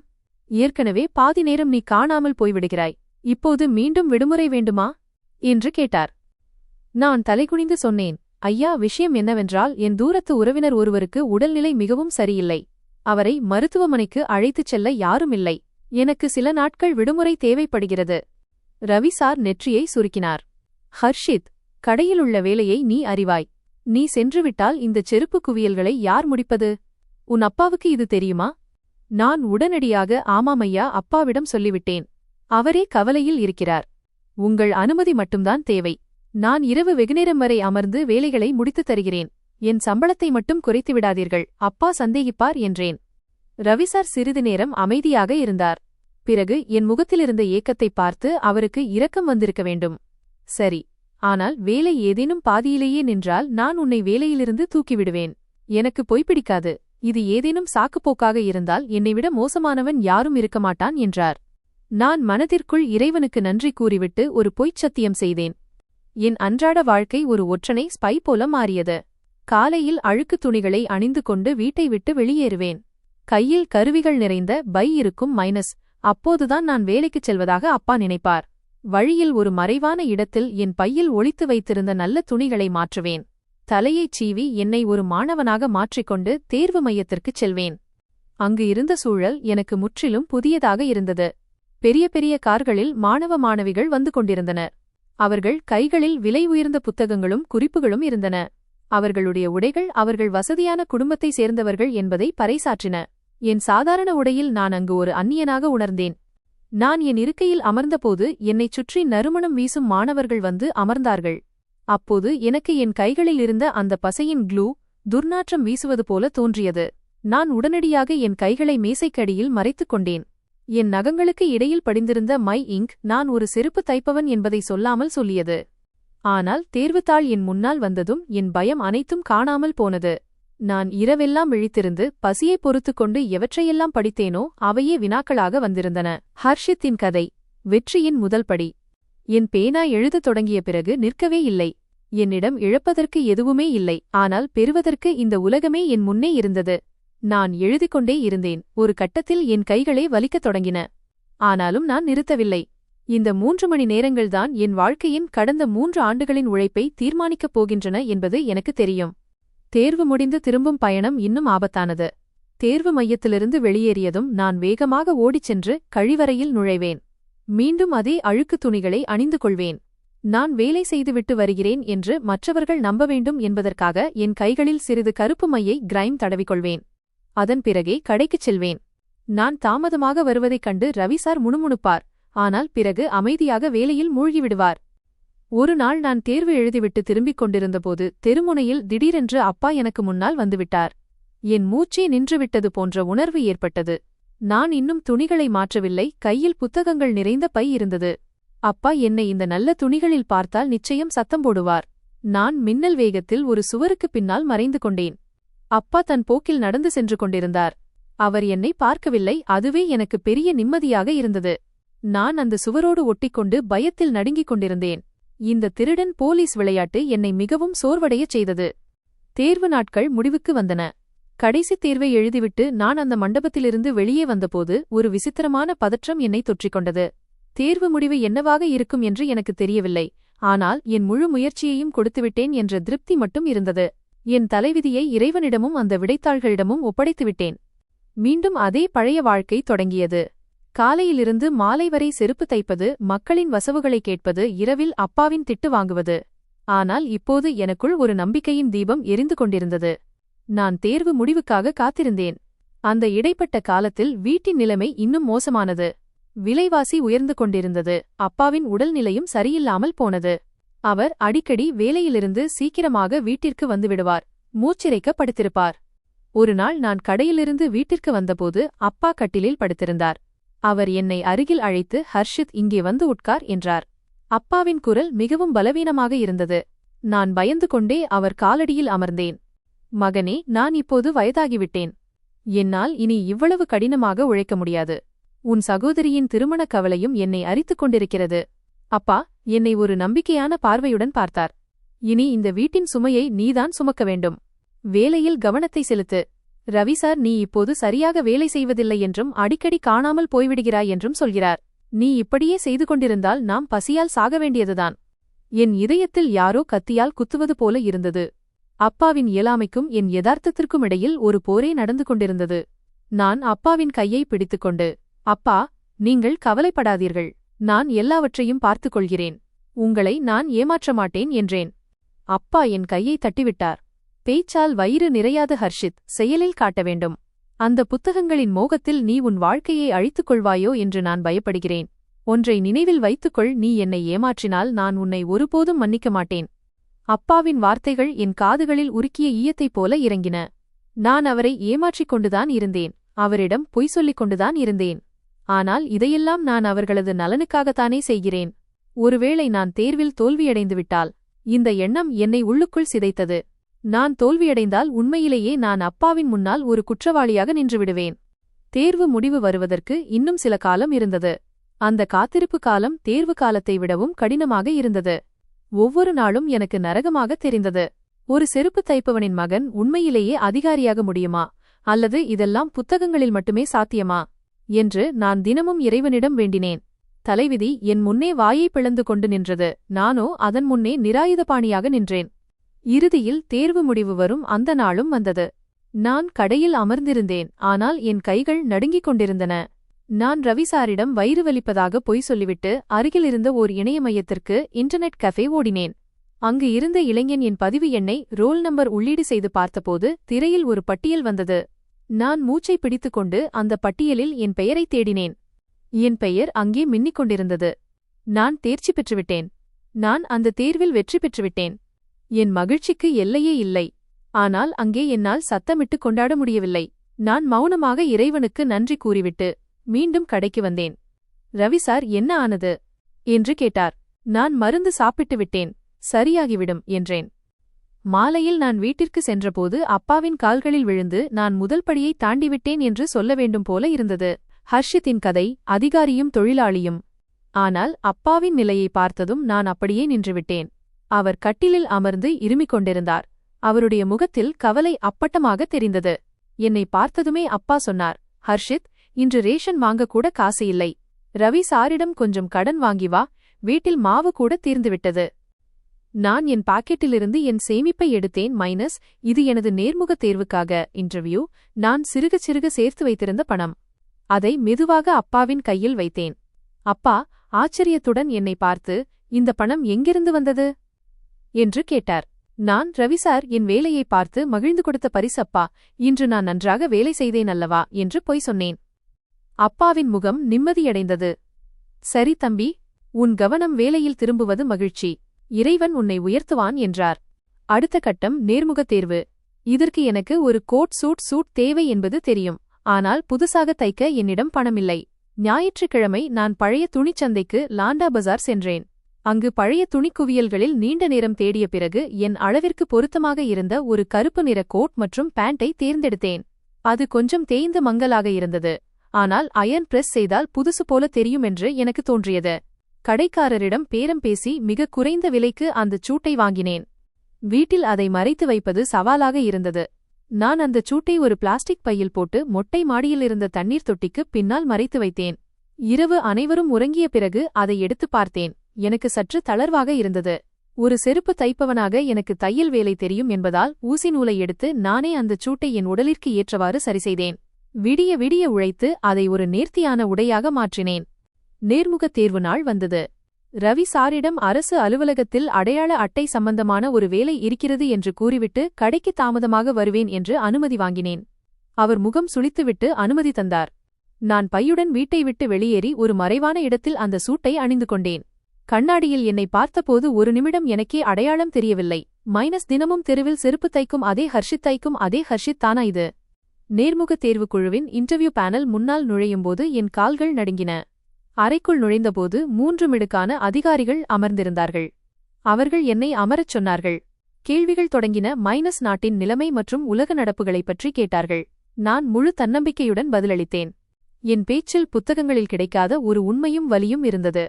ஏற்கனவே பாதி நேரம் நீ காணாமல் போய்விடுகிறாய். இப்போது மீண்டும் விடுமுறை வேண்டுமா என்று கேட்டார். நான் தலைகுனிந்து சொன்னேன். ஐயா, விஷயம் என்னவென்றால் என் தூரத்து உறவினர் ஒருவருக்கு உடல்நிலை மிகவும் சரியில்லை. அவரை மருத்துவமனைக்கு அழைத்துச் செல்ல யாரும் இல்லை. எனக்கு சில நாட்கள் விடுமுறை தேவைப்படுகிறது. ரவிசார் நெற்றியை சுருக்கினார். ஹர்ஷித், கடையிலுள்ள வேலையை நீ அறிவாய். நீ சென்றுவிட்டால் இந்த செருப்பு குவியல்களை யார் முடிப்பது? உன் அப்பாவுக்கு இது தெரியுமா? நான் உடனடியாக ஆமாமையா அப்பாவிடம் சொல்லிவிட்டேன். அவரே கவலையில் இருக்கிறார். உங்கள் அனுமதி மட்டும்தான் தேவை. நான் இரவு வெகுநேரம் வரை அமர்ந்து வேலைகளை முடித்துத் தருகிறேன். என் சம்பளத்தை மட்டும் குறைத்து விடாதீர்கள், அப்பா சந்தேகிப்பார் என்றேன். ரவிசார் சிறிது நேரம் அமைதியாக இருந்தார். பிறகு என் முகத்திலிருந்த ஏக்கத்தை பார்த்து அவருக்கு இரக்கம் வந்திருக்க வேண்டும். சரி, ஆனால் வேலை ஏதேனும் பாதியிலேயே நின்றால் நான் உன்னை வேலையிலிருந்து தூக்கிவிடுவேன். எனக்கு பொய்ப்பிடிக்காது. இது ஏதேனும் சாக்குப்போக்காக இருந்தால் என்னைவிட மோசமானவன் யாரும் இருக்க மாட்டான் என்றார். நான் மனதிற்குள் இறைவனுக்கு நன்றி கூறிவிட்டு ஒரு பொய்ச் சத்தியம் செய்தேன். என் அன்றாட வாழ்க்கை ஒரு ஒற்றனை ஸ்பை போல மாறியது. காலையில் அழுக்கு துணிகளை அணிந்து கொண்டு வீட்டை விட்டு வெளியேறுவேன். கையில் கருவிகள் நிறைந்த பை இருக்கும் அப்போதுதான் நான் வேலைக்குச் செல்வதாக அப்பா நினைப்பார். வழியில் ஒரு மறைவான இடத்தில் என் பையில் ஒளித்து வைத்திருந்த நல்ல துணிகளை மாற்றுவேன். தலையைச் சீவி என்னை ஒரு மாணவனாக மாற்றிக்கொண்டு தேர்வு மையத்திற்குச் செல்வேன். அங்கு இருந்த சூழல் எனக்கு முற்றிலும் புதியதாக இருந்தது. பெரிய பெரிய கார்களில் மாணவ மாணவிகள் வந்து கொண்டிருந்தனர். அவர்கள் கைகளில் விலை உயர்ந்த புத்தகங்களும் குறிப்புகளும் இருந்தன. அவர்களுடைய உடைகள் அவர்கள் வசதியான குடும்பத்தை சேர்ந்தவர்கள் என்பதை பறைசாற்றின. என் சாதாரண உடையில் நான் அங்கு ஒரு அந்நியனாக உணர்ந்தேன். நான் என் இருக்கையில் அமர்ந்தபோது என்னைச் சுற்றி நறுமணம் வீசும் மாணவர்கள் வந்து அமர்ந்தார்கள். அப்போது எனக்கு என் கைகளில் இருந்த அந்த பசையின் க்ளூ துர்நாற்றம் வீசுவது போல தோன்றியது. நான் உடனடியாக என் கைகளை மேசைக்கடியில் மறைத்துக் கொண்டேன். என் நகங்களுக்கு இடையில் படிந்திருந்த மை இங்க் நான் ஒரு செருப்பு தைப்பவன் என்பதை சொல்லாமல் சொல்லியது. ஆனால் தேர்வுத்தாள் என் முன்னால் வந்ததும் என் பயம் அனைத்தும் காணாமல் போனது. நான் இரவெல்லாம் விழித்திருந்து பசியை பொறுத்துக்கொண்டு எவற்றையெல்லாம் படித்தேனோ அவையே வினாக்களாக வந்திருந்தன. ஹர்ஷித்தின் கதை, வெற்றியின் முதல் படி. என் பேனா எழுதத் தொடங்கிய பிறகு நிற்கவே இல்லை. என்னிடம் இழப்பதற்கு எதுவுமே இல்லை, ஆனால் பெறுவதற்கு இந்த உலகமே என் முன்னே இருந்தது. நான் எழுதிக்கொண்டே இருந்தேன். ஒரு கட்டத்தில் என் கைகளே வலிக்கத் தொடங்கின. ஆனாலும் நான் நிறுத்தவில்லை. இந்த 3 மணி நேரங்கள்தான் என் வாழ்க்கையின் கடந்த 3 ஆண்டுகளின் உழைப்பை தீர்மானிக்கப் போகின்றன என்பது எனக்கு தெரியும். தேர்வு முடிந்து திரும்பும் பயணம் இன்னும் ஆபத்தானது. தேர்வு மையத்திலிருந்து வெளியேறியதும் நான் வேகமாக ஓடிச் சென்று கழிவறையில் நுழைவேன். மீண்டும் அதே அழுக்கு துணிகளை அணிந்து கொள்வேன். நான் வேலை செய்துவிட்டு வருகிறேன் என்று மற்றவர்கள் நம்ப வேண்டும் என்பதற்காக என் கைகளில் சிறிது கருப்பு மையை கிரைம் தடவிக்கொள்வேன். அதன் பிறகே கடைக்குச் செல்வேன். நான் தாமதமாக வருவதைக் கண்டு ரவிசார் முணுமுணுப்பார். ஆனால் பிறகு அமைதியாக வேலையில் மூழ்கிவிடுவார். ஒரு நாள் நான் தேர்வு எழுதிவிட்டு திரும்பிக் கொண்டிருந்தபோது தெருமுனையில் திடீரென்று அப்பா எனக்கு முன்னால் வந்துவிட்டார். என் மூச்சே நின்றுவிட்டது போன்ற உணர்வு ஏற்பட்டது. நான் இன்னும் துணிகளை மாற்றவில்லை. கையில் புத்தகங்கள் நிறைந்த பை இருந்தது. அப்பா என்னை இந்த நல்ல துணிகளில் பார்த்தால் நிச்சயம் சத்தம் போடுவார். நான் மின்னல் வேகத்தில் ஒரு சுவருக்கு பின்னால் மறைந்து கொண்டேன். அப்பா தன் போக்கில் நடந்து சென்று கொண்டிருந்தார். அவர் என்னை பார்க்கவில்லை. அதுவே எனக்கு பெரிய நிம்மதியாக இருந்தது. நான் அந்த சுவரோடு ஒட்டிக்கொண்டு பயத்தில் நடுங்கிக் கொண்டிருந்தேன். இந்த திருடன் போலீஸ் விளையாட்டு என்னை மிகவும் சோர்வடையச் செய்தது. தேர்வு நாட்கள் முடிவுக்கு வந்தன. கடைசி தேர்வை எழுதிவிட்டு நான் அந்த மண்டபத்திலிருந்து வெளியே வந்தபோது ஒரு விசித்திரமான பதற்றம் என்னை தொற்றிக்கொண்டது. தேர்வு முடிவு என்னவாக இருக்கும் என்று எனக்கு தெரியவில்லை. ஆனால் என் முழு முயற்சியையும் கொடுத்துவிட்டேன் என்ற திருப்தி மட்டும் இருந்தது. என் தலைவிதியை இறைவனிடமும் அந்த விடைத்தாள்களிடமும் ஒப்படைத்துவிட்டேன். மீண்டும் அதே பழைய வாழ்க்கை தொடங்கியது. காலையிலிருந்து மாலை வரை செருப்பு தைப்பது, மக்களின் வசவுகளை கேட்பது, இரவில் அப்பாவின் திட்டு வாங்குவது. ஆனால் இப்போது எனக்குள் ஒரு நம்பிக்கையின் தீபம் எரிந்து கொண்டிருந்தது. நான் தேர்வு முடிவுக்காக காத்திருந்தேன். அந்த இடைப்பட்ட காலத்தில் வீட்டின் நிலைமை இன்னும் மோசமானது. விலைவாசி உயர்ந்து கொண்டிருந்தது. அப்பாவின் உடல்நிலையும் சரியில்லாமல் போனது. அவர் அடிக்கடி வேலையிலிருந்து சீக்கிரமாக வீட்டிற்கு வந்துவிடுவார். மூச்சிறைக்க படுத்திருப்பார். ஒரு நாள் நான் கடையிலிருந்து வீட்டிற்கு வந்தபோது அப்பா கட்டிலில் படுத்திருந்தார். அவர் என்னை அருகில் அழைத்து, ஹர்ஷித், இங்கே வந்து உட்கார் என்றார். அப்பாவின் குரல் மிகவும் பலவீனமாக இருந்தது. நான் பயந்து கொண்டே அவர் காலடியில் அமர்ந்தேன். மகனே, நான் இப்போது வயதாகிவிட்டேன். என்னால் இனி இவ்வளவு கடினமாக உழைக்க முடியாது. உன் சகோதரியின் திருமணக் கவலையும் என்னை அரித்துக் கொண்டிருக்கிறது. அப்பா என்னை ஒரு நம்பிக்கையான பார்வையுடன் பார்த்தார். இனி இந்த வீட்டின் சுமையை நீதான் சுமக்க வேண்டும். வேலையில் கவனத்தை செலுத்து. ரவி சார், நீ இப்போது சரியாக வேலை செய்வதில்லை என்றும் அடிக்கடி காணாமல் போய்விடுகிறாய் என்றும் சொல்கிறார். நீ இப்படியே செய்து கொண்டிருந்தால் நாம் பசியால் சாக வேண்டியதுதான். என் இதயத்தில் யாரோ கத்தியால் குத்துவது போல இருந்தது. அப்பாவின் இயலாமைக்கும் என் யதார்த்தத்திற்கும் இடையில் ஒரு போரே நடந்து கொண்டிருந்தது. நான் அப்பாவின் கையை பிடித்துக்கொண்டு, அப்பா, நீங்கள் கவலைப்படாதீர்கள். நான் எல்லாவற்றையும் பார்த்துக் கொள்கிறேன். உங்களை நான் ஏமாற்ற மாட்டேன் என்றேன். அப்பா என் கையை தட்டிவிட்டார். பேச்சால் வயிறு நிறையாத ஹர்ஷித், செயலில் காட்ட வேண்டும். அந்த புத்தகங்களின் மோகத்தில் நீ உன் வாழ்க்கையை அழித்துக் கொள்வாயோ என்று நான் பயப்படுகிறேன். ஒன்றை நினைவில் வைத்துக்கொள், நீ என்னை ஏமாற்றினால் நான் உன்னை ஒருபோதும் மன்னிக்க மாட்டேன். அப்பாவின் வார்த்தைகள் என் காதுகளில் உருக்கிய ஈயத்தைப் போல இறங்கின. நான் அவரை ஏமாற்றிக் கொண்டுதான் இருந்தேன். அவரிடம் பொய் சொல்லிக் கொண்டுதான் இருந்தேன். ஆனால் இதையெல்லாம் நான் அவர்களது நலனுக்காகத்தானே செய்கிறேன். ஒருவேளை நான் தேர்வில் தோல்வியடைந்துவிட்டால்? இந்த எண்ணம் என்னை உள்ளுக்குள் சிதைத்தது. நான் தோல்வியடைந்தால் உண்மையிலேயே நான் அப்பாவின் முன்னால் ஒரு குற்றவாளியாக நின்றுவிடுவேன். தேர்வு முடிவு வருவதற்கு இன்னும் சில காலம் இருந்தது. அந்த காத்திருப்பு காலம் தேர்வு காலத்தை விடவும் கடினமாக இருந்தது. ஒவ்வொரு நாளும் எனக்கு நரகமாக தெரிந்தது. ஒரு செருப்பு தைப்பவனின் மகன் உண்மையிலேயே அதிகாரியாக முடியுமா, அல்லது இதெல்லாம் புத்தகங்களில் மட்டுமே சாத்தியமா என்று நான் தினமும் இறைவனிடம் வேண்டினேன். தலைவிதி என் முன்னே வாயை பிளந்து கொண்டு நின்றது. நானோ அதன் முன்னே நிராயுதபாணியாக நின்றேன். இறுதியில் தேர்வு முடிவு வரும் அந்த நாளும் வந்தது. நான் கடையில் அமர்ந்திருந்தேன். ஆனால் என் கைகள் நடுங்கிக் கொண்டிருந்தன. நான் ரவிசாரிடம் வயிறு வலிப்பதாக பொய் சொல்லிவிட்டு அருகிலிருந்த ஓர் இணைய மையத்திற்கு இன்டர்நெட் கஃபே ஓடினேன். அங்கு இருந்த இளைஞன் என் பதிவு எண்ணை, ரோல் நம்பர் உள்ளீடு செய்து பார்த்தபோது திரையில் ஒரு பட்டியல் வந்தது. நான் மூச்சை பிடித்துக்கொண்டு அந்த பட்டியலில் என் பெயரை தேடினேன். என் பெயர் அங்கே மின்னிக் கொண்டிருந்தது. நான் தேர்ச்சி பெற்றுவிட்டேன். நான் அந்த தேர்வில் வெற்றி பெற்றுவிட்டேன். என் மகிழ்ச்சிக்கு எல்லையே இல்லை. ஆனால் அங்கே என்னால் சத்தமிட்டு கொண்டாட முடியவில்லை. நான் மௌனமாக இறைவனுக்கு நன்றி கூறிவிட்டு மீண்டும் கடைக்கு வந்தேன். ரவி சார், என்ன ஆனது என்று கேட்டார். நான் மருந்து சாப்பிட்டு விட்டேன், சரியாகிவிடும் என்றேன். மாலையில் நான் வீட்டிற்கு சென்றபோது அப்பாவின் கால்களில் விழுந்து நான் முதல் படியை தாண்டிவிட்டேன் என்று சொல்ல வேண்டும் போல இருந்தது. ஹர்ஷித்தின் கதை அதிகாரியும் தொழிலாளியும். ஆனால் அப்பாவின் நிலையை பார்த்ததும் நான் அப்படியே நின்றுவிட்டேன். அவர் கட்டிலில் அமர்ந்து இருமிக் கொண்டிருந்தார். அவருடைய முகத்தில் கவலை அப்பட்டமாக தெரிந்தது. என்னை பார்த்ததுமே அப்பா சொன்னார், ஹர்ஷித், இன்று ரேஷன் வாங்கக்கூட காசு இல்லை. ரவி சாரிடம் கொஞ்சம் கடன் வாங்கி வா, வீட்டில் மாவு கூட தீர்ந்துவிட்டது. நான் என் பாக்கெட்டிலிருந்து என் சேமிப்பை எடுத்தேன். மைனஸ், இது எனது நேர்முக தேர்வுக்காக இன்டர்வியூ. நான் சிறுக சிறுக சேர்த்து வைத்திருந்த பணம். அதை மெதுவாக அப்பாவின் கையில் வைத்தேன். அப்பா ஆச்சரியத்துடன் என்னை பார்த்து, இந்த பணம் எங்கிருந்து வந்தது என்று கேட்டார். நான், ரவிசார் என் வேலையை பார்த்து மகிழ்ந்து கொடுத்த பரிசப்பா, இன்று நான் நன்றாக வேலை செய்தேன் அல்லவா என்று பொய் சொன்னேன். அப்பாவின் முகம் நிம்மதியடைந்தது. சரி தம்பி, உன் கவனம் வேலையில் திரும்புவது மகிழ்ச்சி. இறைவன் உன்னை உயர்த்துவான் என்றார். அடுத்த கட்டம் நேர்முகத் தேர்வு. இதற்கு எனக்கு ஒரு கோட் சூட் தேவை என்பது தெரியும். ஆனால் புதுசாக தைக்க என்னிடம் பணமில்லை. ஞாயிற்றுக்கிழமை நான் பழைய துணிச்சந்தைக்கு லாண்டா பஜார் சென்றேன். அங்கு பழைய துணிக்குவியல்களில் நீண்ட நேரம் தேடிய பிறகு என் அளவிற்கு பொருத்தமாக இருந்த ஒரு கருப்பு நிற கோட் மற்றும் பேண்டை தேர்ந்தெடுத்தேன். அது கொஞ்சம் தேய்ந்து மங்கலாக இருந்தது. ஆனால் அயர்ன் பிரஸ் செய்தால் புதுசு போல தெரியும் என்று எனக்கு தோன்றியது. கடைக்காரரிடம் பேரம் பேசி மிக குறைந்த விலைக்கு அந்தச் சூட்டை வாங்கினேன். வீட்டில் அதை மறைத்து வைப்பது சவாலாக இருந்தது. நான் அந்தச் சூட்டை ஒரு பிளாஸ்டிக் பையில் போட்டு மொட்டை மாடியிலிருந்த தண்ணீர் தொட்டிக்கு பின்னால் மறைத்து வைத்தேன். இரவு அனைவரும் உறங்கிய பிறகு அதை எடுத்துப் பார்த்தேன். எனக்கு சற்று தளர்வாக இருந்தது. ஒரு செருப்பு தைப்பவனாக எனக்கு தையல் வேலை தெரியும் என்பதால் ஊசி நூலை எடுத்து நானே அந்தச் சூட்டை என் உடலிற்கு ஏற்றவாறு சரிசெய்தேன். விடிய விடிய உழைத்து அதை ஒரு நேர்த்தியான உடையாக மாற்றினேன். நேர்முகத் தேர்வு நாள் வந்தது. ரவி சாரிடம் அரசு அலுவலகத்தில் அடையாள அட்டை சம்பந்தமான ஒரு வேலை இருக்கிறது என்று கூறிவிட்டு கடைக்கு தாமதமாக வருவேன் என்று அனுமதி வாங்கினேன். அவர் முகம் சுளித்துவிட்டு அனுமதி தந்தார். நான் பையுடன் வீட்டை விட்டு வெளியேறி ஒரு மறைவான இடத்தில் அந்த சூட்டை அணிந்து கொண்டேன். கண்ணாடியில் என்னை பார்த்தபோது ஒரு நிமிடம் எனக்கே அடையாளம் தெரியவில்லை. மைனஸ், தினமும் தெருவில் செருப்பு தைக்கும் அதே ஹர்ஷித் தானா இது நேர்முகத் தேர்வு குழுவின் இன்டர்வியூ பேனல் முன்னால் நுழையும்போது என் கால்கள் நடுங்கின. அறைக்குள் நுழைந்தபோது 3 மிடுக்கான அதிகாரிகள் அமர்ந்திருந்தார்கள். அவர்கள் என்னை அமரச் சொன்னார்கள். கேள்விகள் தொடங்கின. நாட்டின் நிலைமை மற்றும் உலக நடப்புகளைப் பற்றி கேட்டார்கள். நான் முழு தன்னம்பிக்கையுடன் பதிலளித்தேன். என் பேச்சில் புத்தகங்களில் கிடைக்காத ஒரு உண்மையும் வலியும் இருந்தது.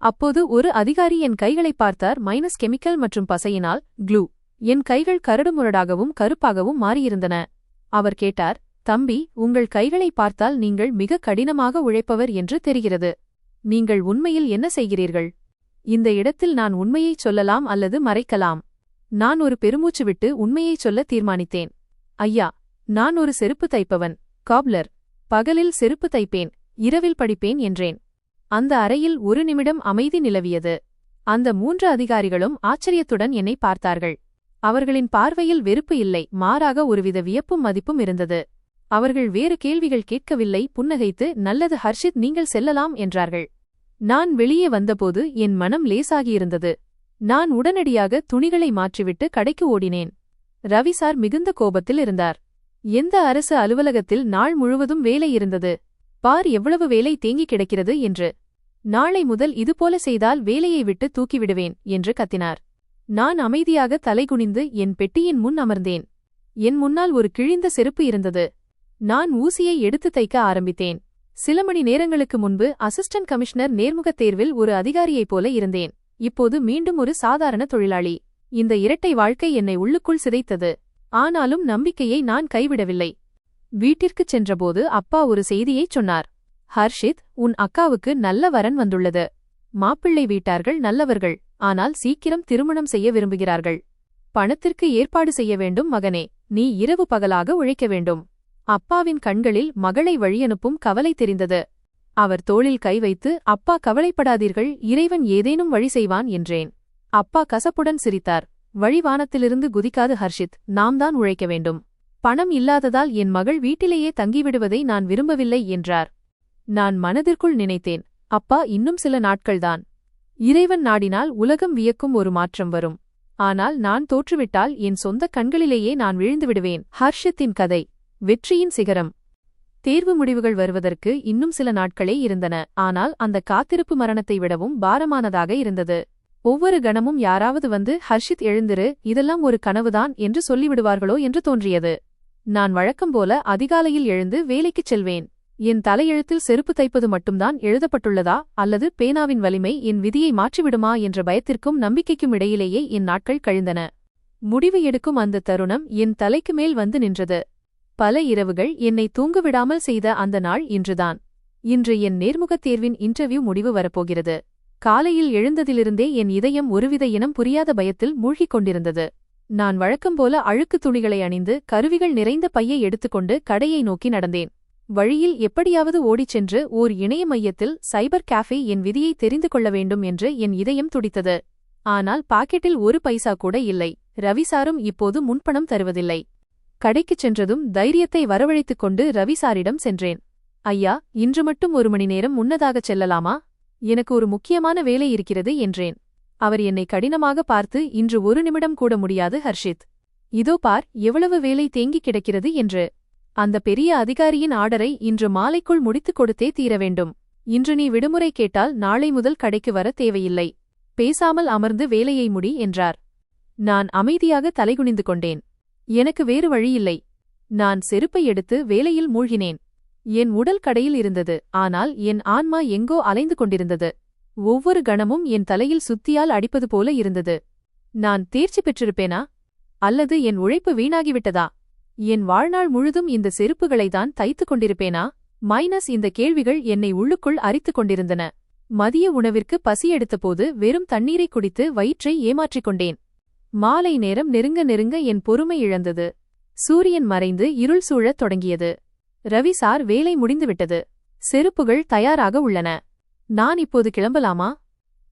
அப்போது ஒரு அதிகாரி என் கைகளைப் பார்த்தார். கெமிக்கல் மற்றும் பசையினால் க்ளூ. என் கைகள் கரடுமுரடாகவும் கருப்பாகவும் மாறியிருந்தன. அவர் கேட்டார், தம்பி, உங்கள் கைகளை பார்த்தால் நீங்கள் மிக கடினமாக உழைப்பவர் என்று தெரிகிறது. நீங்கள் உண்மையில் என்ன செய்கிறீர்கள்? இந்த இடத்தில் நான் உண்மையைச் சொல்லலாம் அல்லது மறைக்கலாம். நான் ஒரு பெருமூச்சு விட்டு உண்மையைச் சொல்ல தீர்மானித்தேன். ஐயா, நான் ஒரு செருப்பு தைப்பவன், காப்லர். பகலில் செருப்பு தைப்பேன், இரவில் படிப்பேன் என்றேன். அந்த அறையில் ஒரு நிமிடம் அமைதி நிலவியது. அந்த 3 அதிகாரிகளும் ஆச்சரியத்துடன் என்னை பார்த்தார்கள். அவர்களின் பார்வையில் வெறுப்பு இல்லை, மாறாக ஒருவித வியப்பும் மதிப்பும் இருந்தது. அவர்கள் வேறு கேள்விகள் கேட்கவில்லை. புன்னகைத்து, நல்லது ஹர்ஷித், நீங்கள் செல்லலாம் என்றார்கள். நான் வெளியே வந்தபோது என் மனம் லேசாகியிருந்தது. நான் உடனடியாக துணிகளை மாற்றிவிட்டு கடைக்கு ஓடினேன். ரவி சார் மிகுந்த கோபத்தில் இருந்தார். எந்த அரசு அலுவலகத்தில் நாள் முழுவதும் வேலை இருந்தது? பார், எவ்வளவு வேலை தேங்கி கிடக்கிறது என்று. நாளை முதல் இதுபோல செய்தால் வேலையை விட்டு தூக்கிவிடுவேன் என்று கத்தினார். நான் அமைதியாக தலைகுனிந்து என் பெட்டியின் முன் அமர்ந்தேன். என் முன்னால் ஒரு கிழிந்த செருப்பு இருந்தது. நான் ஊசியை எடுத்து தைக்க ஆரம்பித்தேன். சில மணி நேரங்களுக்கு முன்பு அசிஸ்டன்ட் கமிஷனர் நேர்முகத் தேர்வில் ஒரு அதிகாரியைப் போல இருந்தேன். இப்போது மீண்டும் ஒரு சாதாரண தொழிலாளி. இந்த இரட்டை வாழ்க்கை என்னை உள்ளுக்குள் சிதைத்தது. ஆனாலும் நம்பிக்கையை நான் கைவிடவில்லை. வீட்டிற்குச் சென்றபோது அப்பா ஒரு செய்தியைச் சொன்னார். ஹர்ஷித், உன் அக்காவுக்கு நல்ல வரன் வந்துள்ளது. மாப்பிள்ளை வீட்டார்கள் நல்லவர்கள், ஆனால் சீக்கிரம் திருமணம் செய்ய விரும்புகிறார்கள். பணத்திற்கு ஏற்பாடு செய்ய வேண்டும் மகனே. நீ இரவு பகலாக உழைக்க வேண்டும். அப்பாவின் கண்களில் மகளை வழியனுப்பும் கவலை தெரிந்தது. அவர் தோளில் கை வைத்து, அப்பா கவலைப்படாதீர்கள், இறைவன் ஏதேனும் வழி செய்வான் என்றேன். அப்பா கசப்புடன் சிரித்தார். வழிவானத்திலிருந்து குதிக்காது ஹர்ஷித், நாம் தான் உழைக்க வேண்டும். பணம் இல்லாததால் என் மகள் வீட்டிலேயே தங்கிவிடுவதை நான் விரும்பவில்லை என்றார். நான் மனதிற்குள் நினைத்தேன், அப்பா, இன்னும் சில நாட்கள்தான். இறைவன் நாடினால் உலகம் வியக்கும் ஒரு மாற்றம் வரும். ஆனால் நான் தோற்றுவிட்டால் என் சொந்த கண்களிலேயே நான் விழுந்துவிடுவேன். ஹர்ஷித்தின் கதை. வெற்றியின் சிகரம். தேர்வு முடிவுகள் வருவதற்கு இன்னும் சில நாட்களே இருந்தன. ஆனால் அந்த காத்திருப்பு மரணத்தை விடவும் பாரமானதாக இருந்தது. ஒவ்வொரு கணமும் யாராவது வந்து, ஹர்ஷித் எழுந்திரு, இதெல்லாம் ஒரு கனவுதான் என்று சொல்லிவிடுவார்களோ என்று தோன்றியது. நான் வழக்கம்போல அதிகாலையில் எழுந்து வேலைக்குச் செல்வேன். என் தலையெழுத்தில் செருப்பு தைப்பது மட்டும்தான் எழுதப்பட்டுள்ளதா, அல்லது பேனாவின் வலிமை என் விதியை மாற்றிவிடுமா என்ற பயத்திற்கும் நம்பிக்கைக்கும் இடையிலேயே என் நாட்கள் கழிந்தன. முடிவு எடுக்கும் அந்த தருணம் என் தலைக்கு மேல் வந்து நின்றது. பல இரவுகள் என்னை தூங்கவிடாமல் செய்த அந்த நாள் இன்றுதான். இன்று என் நேர்முகத் தேர்வின் இன்டர்வியூ முடிவு வரப்போகிறது. காலையில் எழுந்ததிலிருந்தே என் இதயம் ஒருவித இனம் புரியாத பயத்தில் மூழ்கிக் கொண்டிருந்தது. நான் வழக்கம்போல அழுக்கு துணிகளை அணிந்து கருவிகள் நிறைந்த பையை எடுத்துக்கொண்டு கடையை நோக்கி நடந்தேன். வழியில் எப்படியாவது ஓடிச் சென்று ஓர் இணைய மையத்தில் சைபர் கேஃபே என் விதியை தெரிந்து கொள்ள வேண்டும் என்று என் இதயம் துடித்தது. ஆனால் பாக்கெட்டில் ஒரு பைசா கூட இல்லை. ரவிசாரும் இப்போது முன்பணம் தருவதில்லை. கடைக்குச் சென்றதும் தைரியத்தை வரவழைத்துக் கொண்டு ரவிசாரிடம் சென்றேன். ஐயா, இன்று மட்டும் 1 மணி நேரம் முன்னதாகச் செல்லலாமா? எனக்கு ஒரு முக்கியமான வேலை இருக்கிறது என்றேன். அவர் என்னை கடினமாக பார்த்து, இன்று 1 நிமிடம் கூட முடியாது ஹர்ஷித். இதோ பார், எவ்வளவு வேலை தேங்கிக் கிடக்கிறது என்று. அந்த பெரிய அதிகாரியின் ஆர்டரை இன்று மாலைக்குள் முடித்துக் கொடுத்தே தீர வேண்டும். இன்று நீ விடுமுறை கேட்டால் நாளை முதல் கடைக்கு வர தேவையில்லை. பேசாமல் அமர்ந்து வேலையை முடி என்றார். நான் அமைதியாக தலைகுனிந்து கொண்டேன். எனக்கு வேறு வழியில்லை. நான் செருப்பை எடுத்து வேலையில் மூழ்கினேன். என் உடல் கடையில் இருந்தது, ஆனால் என் ஆன்மா எங்கோ அலைந்து கொண்டிருந்தது. ஒவ்வொரு கணமும் என் தலையில் சுத்தியால் அடிப்பது போல இருந்தது. நான் தேர்ச்சி பெற்றிருப்பேனா? அல்லது என் உழைப்பு வீணாகிவிட்டதா? என் வாழ்நாள் முழுதும் இந்த செருப்புகளைதான் தைத்துக் கொண்டிருப்பேனா? இந்த கேள்விகள் என்னை உள்ளுக்குள் அரித்துக் கொண்டிருந்தன. மதிய உணவிற்கு பசி எடுத்தபோது வெறும் தண்ணீரை குடித்து வயிற்றை ஏமாற்றிக் கொண்டேன். மாலை நேரம் நெருங்க நெருங்க என் பொறுமை இழந்தது. சூரியன் மறைந்து இருள் சூழத் தொடங்கியது. ரவி சார், வேலை முடிந்துவிட்டது. செருப்புகள் தயாராக உள்ளன. நான் இப்போது கிளம்பலாமா